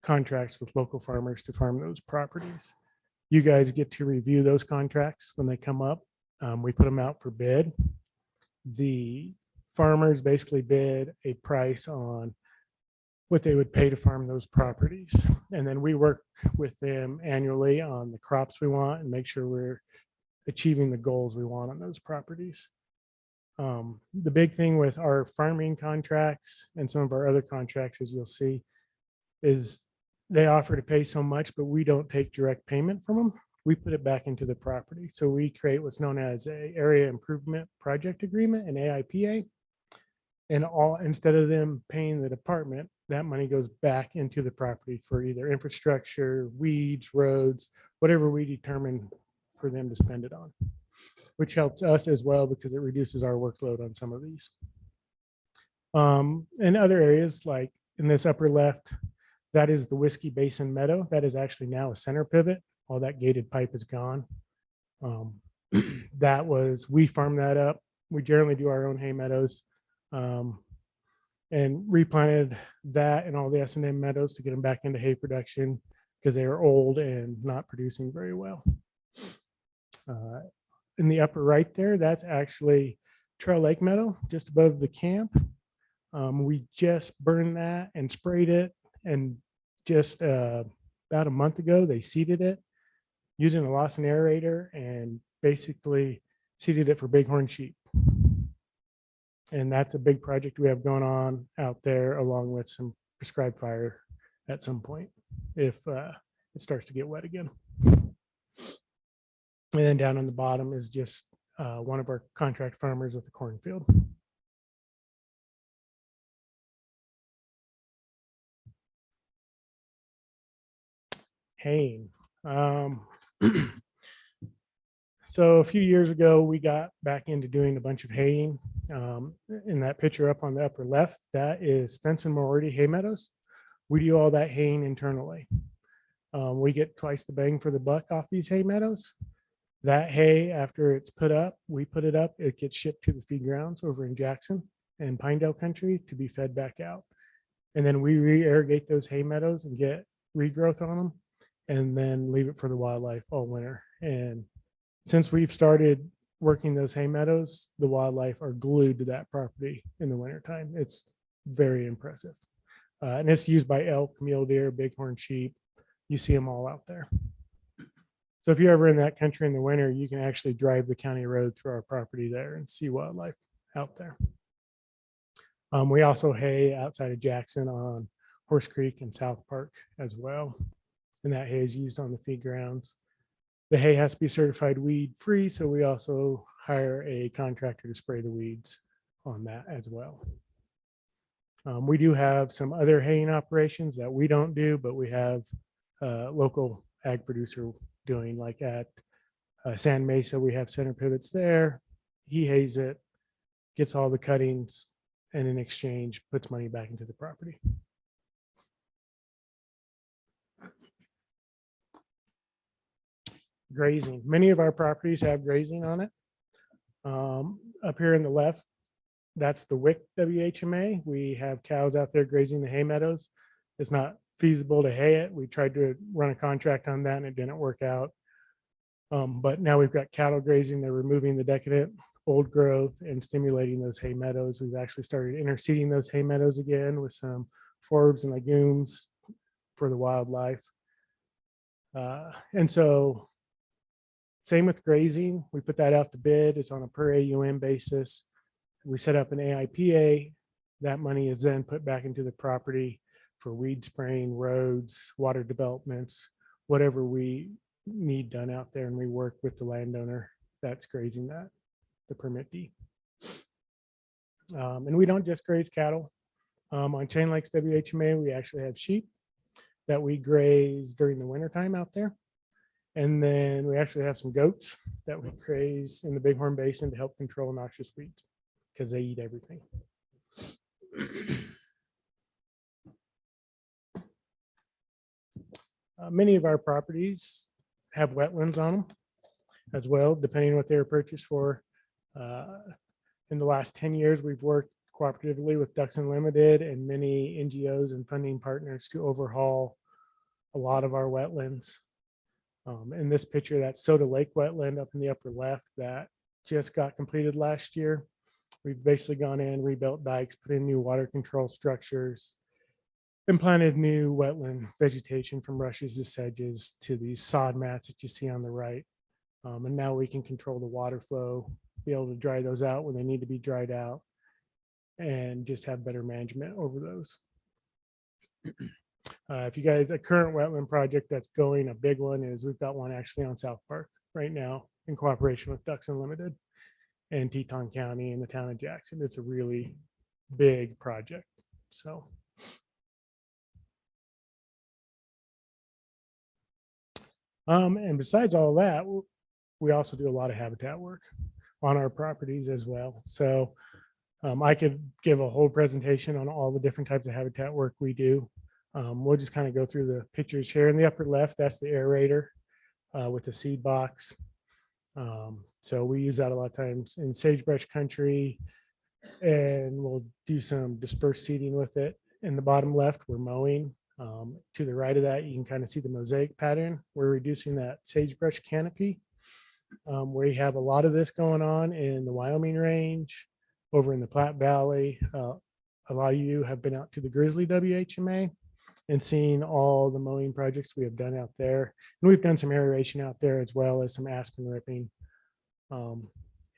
S14: contracts with local farmers to farm those properties. You guys get to review those contracts when they come up. We put them out for bid. The farmers basically bid a price on what they would pay to farm those properties. And then we work with them annually on the crops we want and make sure we're achieving the goals we want on those properties. The big thing with our farming contracts and some of our other contracts, as you'll see, is they offer to pay so much, but we don't take direct payment from them. We put it back into the property. So we create what's known as a area improvement project agreement, an AIPA. And instead of them paying the department, that money goes back into the property for either infrastructure, weeds, roads, whatever we determine for them to spend it on, which helps us as well because it reduces our workload on some of these. In other areas, like in this upper left, that is the Whiskey Basin Meadow. That is actually now a center pivot. All that gated pipe is gone. We farmed that up. We generally do our own hay meadows. And replanted that and all the S&M meadows to get them back into hay production because they are old and not producing very well. In the upper right there, that's actually Trail Lake Meadow, just above the camp. We just burned that and sprayed it, and just about a month ago, they seeded it using a Lawson aerator and basically seeded it for bighorn sheep. And that's a big project we have going on out there, along with some prescribed fire at some point if it starts to get wet again. And then down on the bottom is just one of our contract farmers with a cornfield. Haying. So a few years ago, we got back into doing a bunch of haying. In that picture up on the upper left, that is Spence and Moriarty hay meadows. We do all that haying internally. We get twice the bang for the buck off these hay meadows. That hay, after it's put up, we put it up, it gets shipped to the feed grounds over in Jackson and Pinedale country to be fed back out. And then we re-irrigate those hay meadows and get regrowth on them and then leave it for the wildlife all winter. And since we've started working those hay meadows, the wildlife are glued to that property in the wintertime. It's very impressive. And it's used by elk, mule deer, bighorn sheep. You see them all out there. So if you're ever in that country in the winter, you can actually drive the county road through our property there and see wildlife out there. We also hay outside of Jackson on Horse Creek and South Park as well. And that hay is used on the feed grounds. The hay has to be certified weed free, so we also hire a contractor to spray the weeds on that as well. We do have some other haying operations that we don't do, but we have a local ag producer doing, like at San Mesa, we have center pivots there. He hays it, gets all the cuttings, and in exchange puts money back into the property. Grazing. Many of our properties have grazing on it. Up here in the left, that's the WIC WHMA. We have cows out there grazing the hay meadows. It's not feasible to hay it. We tried to run a contract on that and it didn't work out. But now we've got cattle grazing. They're removing the decadent old growth and stimulating those hay meadows. We've actually started interseeding those hay meadows again with some forbs and legumes for the wildlife. And so same with grazing. We put that out to bid. It's on a per AUM basis. We set up an AIPA. That money is then put back into the property for weed spraying, roads, water developments, whatever we need done out there. And we work with the landowner that's grazing that, the permittee. And we don't just graze cattle. On Chain Lakes WHMA, we actually have sheep that we graze during the wintertime out there. And then we actually have some goats that we graze in the Bighorn Basin to help control noxious weeds because they eat everything. Many of our properties have wetlands on them as well, depending on what they were purchased for. In the last 10 years, we've worked cooperatively with Ducks Unlimited and many NGOs and funding partners to overhaul a lot of our wetlands. In this picture, that's Soda Lake wetland up in the upper left that just got completed last year. We've basically gone in, rebuilt dikes, put in new water control structures, and planted new wetland vegetation from rushes to sedges to these sod mats that you see on the right. And now we can control the water flow, be able to dry those out when they need to be dried out, and just have better management over those. If you guys, a current wetland project that's going, a big one is we've got one actually on South Park right now in cooperation with Ducks Unlimited and Teton County and the town of Jackson. It's a really big project. So. And besides all that, we also do a lot of habitat work on our properties as well. So I could give a whole presentation on all the different types of habitat work we do. We'll just kind of go through the pictures here. In the upper left, that's the aerator with the seed box. So we use that a lot of times in sagebrush country, and we'll do some dispersed seeding with it. In the bottom left, we're mowing. To the right of that, you can kind of see the mosaic pattern. We're reducing that sagebrush canopy. We have a lot of this going on in the Wyoming range, over in the Platte Valley. A lot of you have been out to the Grizzly WHMA and seen all the mowing projects we have done out there. And we've done some aeration out there as well as some aspen ripping. And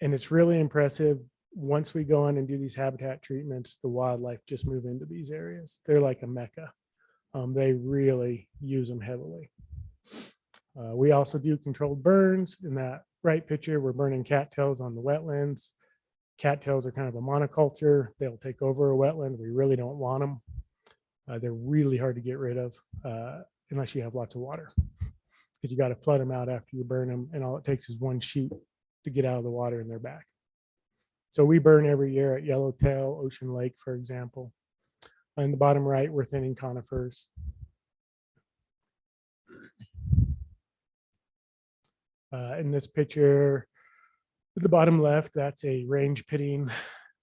S14: it's really impressive. Once we go on and do these habitat treatments, the wildlife just move into these areas. They're like a mecca. They really use them heavily. We also do controlled burns. In that right picture, we're burning cattails on the wetlands. Cattails are kind of a monoculture. They'll take over a wetland. We really don't want them. They're really hard to get rid of unless you have lots of water. Because you got to flood them out after you burn them, and all it takes is one shoot to get out of the water and they're back. So we burn every year at Yellowtail, Ocean Lake, for example. On the bottom right, we're thinning conifers. In this picture, at the bottom left, that's a range pitting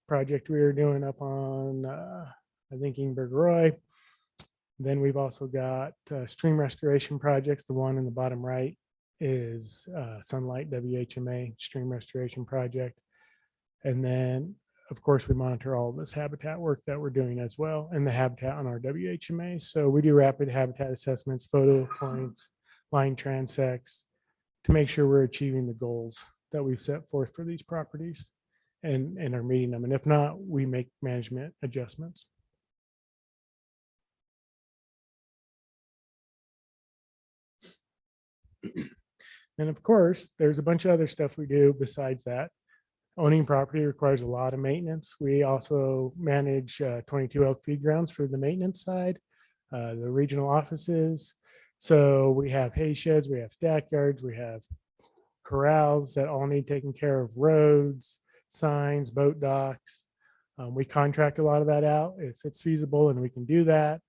S14: project we were doing up on, I think, Ingberg Roy. Then we've also got stream restoration projects. The one in the bottom right is Sunlight WHMA stream restoration project. And then, of course, we monitor all this habitat work that we're doing as well, and the habitat on our WHMA. So we do rapid habitat assessments, photo points, line transects, to make sure we're achieving the goals that we've set forth for these properties and are meeting them. And if not, we make management adjustments. And of course, there's a bunch of other stuff we do besides that. Owning property requires a lot of maintenance. We also manage 22 elk feed grounds for the maintenance side, the regional offices. So we have hay sheds, we have stack yards, we have corrals that all need taken care of, roads, signs, boat docks. We contract a lot of that out if it's feasible and we can do that.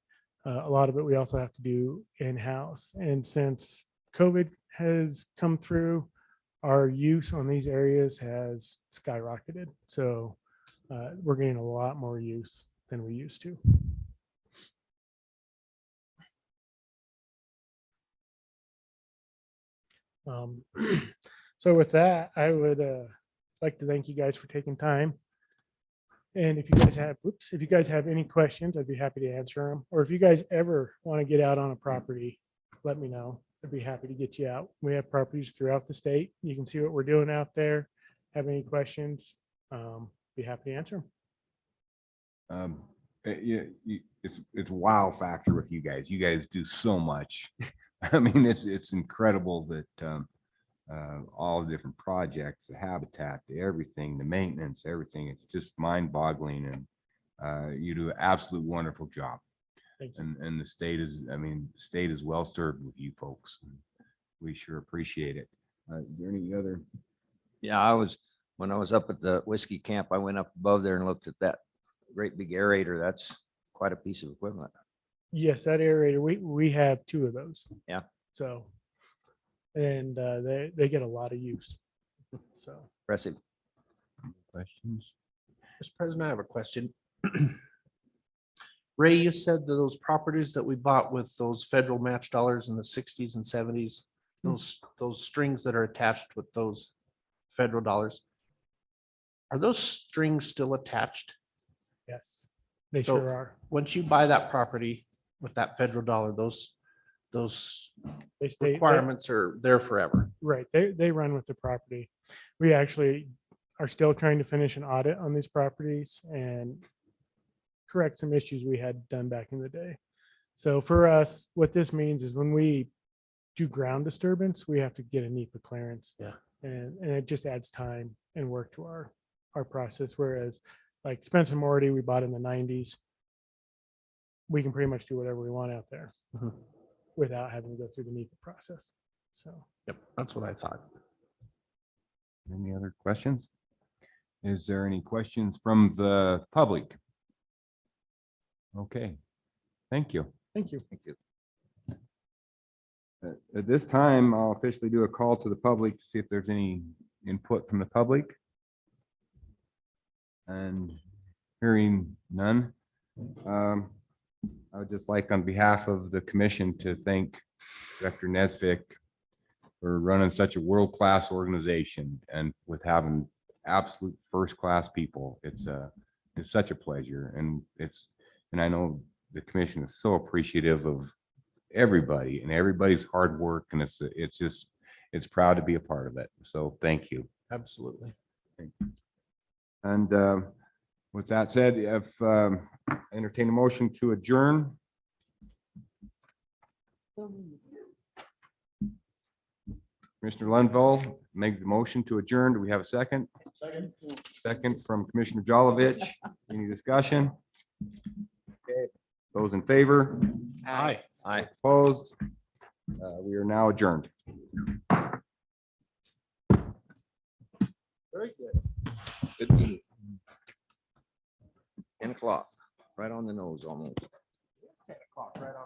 S14: A lot of it we also have to do in-house. And since COVID has come through, our use on these areas has skyrocketed. So we're getting a lot more use than we used to. So with that, I would like to thank you guys for taking time. And if you guys have any questions, I'd be happy to answer them. Or if you guys ever want to get out on a property, let me know. I'd be happy to get you out. We have properties throughout the state. You can see what we're doing out there. Have any questions? Be happy to answer them.
S1: It's wow factor with you guys. You guys do so much. I mean, it's incredible that all the different projects, the habitat, the everything, the maintenance, everything. It's just mind boggling, and you do an absolute wonderful job.
S14: Thank you.
S1: And the state is, I mean, the state is well served with you folks. We sure appreciate it. Is there any other?
S6: Yeah, when I was up at the whiskey camp, I went up above there and looked at that great big aerator. That's quite a piece of equipment.
S14: Yes, that aerator, we have 2 of those.
S6: Yeah.
S14: So, and they get a lot of use. So.
S6: Impressive.
S1: Questions?
S2: Mr. President, I have a question. Ray, you said that those properties that we bought with those federal match dollars in the 60s and 70s, those strings that are attached with those federal dollars, are those strings still attached?
S14: Yes, they
S2: So
S14: sure are.
S2: once you buy that property with that federal dollar, those
S14: They stay.
S2: requirements are there forever.
S14: Right, they run with the property. We actually are still trying to finish an audit on these properties and correct some issues we had done back in the day. So for us, what this means is when we do ground disturbance, we have to get a NEPA clearance.
S2: Yeah.
S14: And it just adds time and work to our process. Whereas like Spencer Morty, we bought in the 90s. We can pretty much do whatever we want out there without having to go through the NEPA process. So.
S2: Yep, that's what I thought.
S1: Any other questions? Is there any questions from the public? Okay, thank you.
S14: Thank you.
S6: Thank you.
S1: At this time, I'll officially do a call to the public to see if there's any input from the public. And hearing none, I would just like on behalf of the commission to thank Director Nesvik for running such a world-class organization and with having absolute first-class people. It's such a pleasure, and I know the commission is so appreciative of everybody and everybody's hard work, and it's proud to be a part of it. So thank you.
S2: Absolutely.
S1: And with that said, if entertain a motion to adjourn. Commissioner Linville makes the motion to adjourn. Do we have a second? Second from Commissioner Jolovich. Any discussion? Those in favor?
S2: Aye.
S6: Aye.
S1: Opposed? We are now adjourned.
S13: Very good.
S6: Good meeting. 10 o'clock, right on the nose almost.
S2: 10 o'clock, right on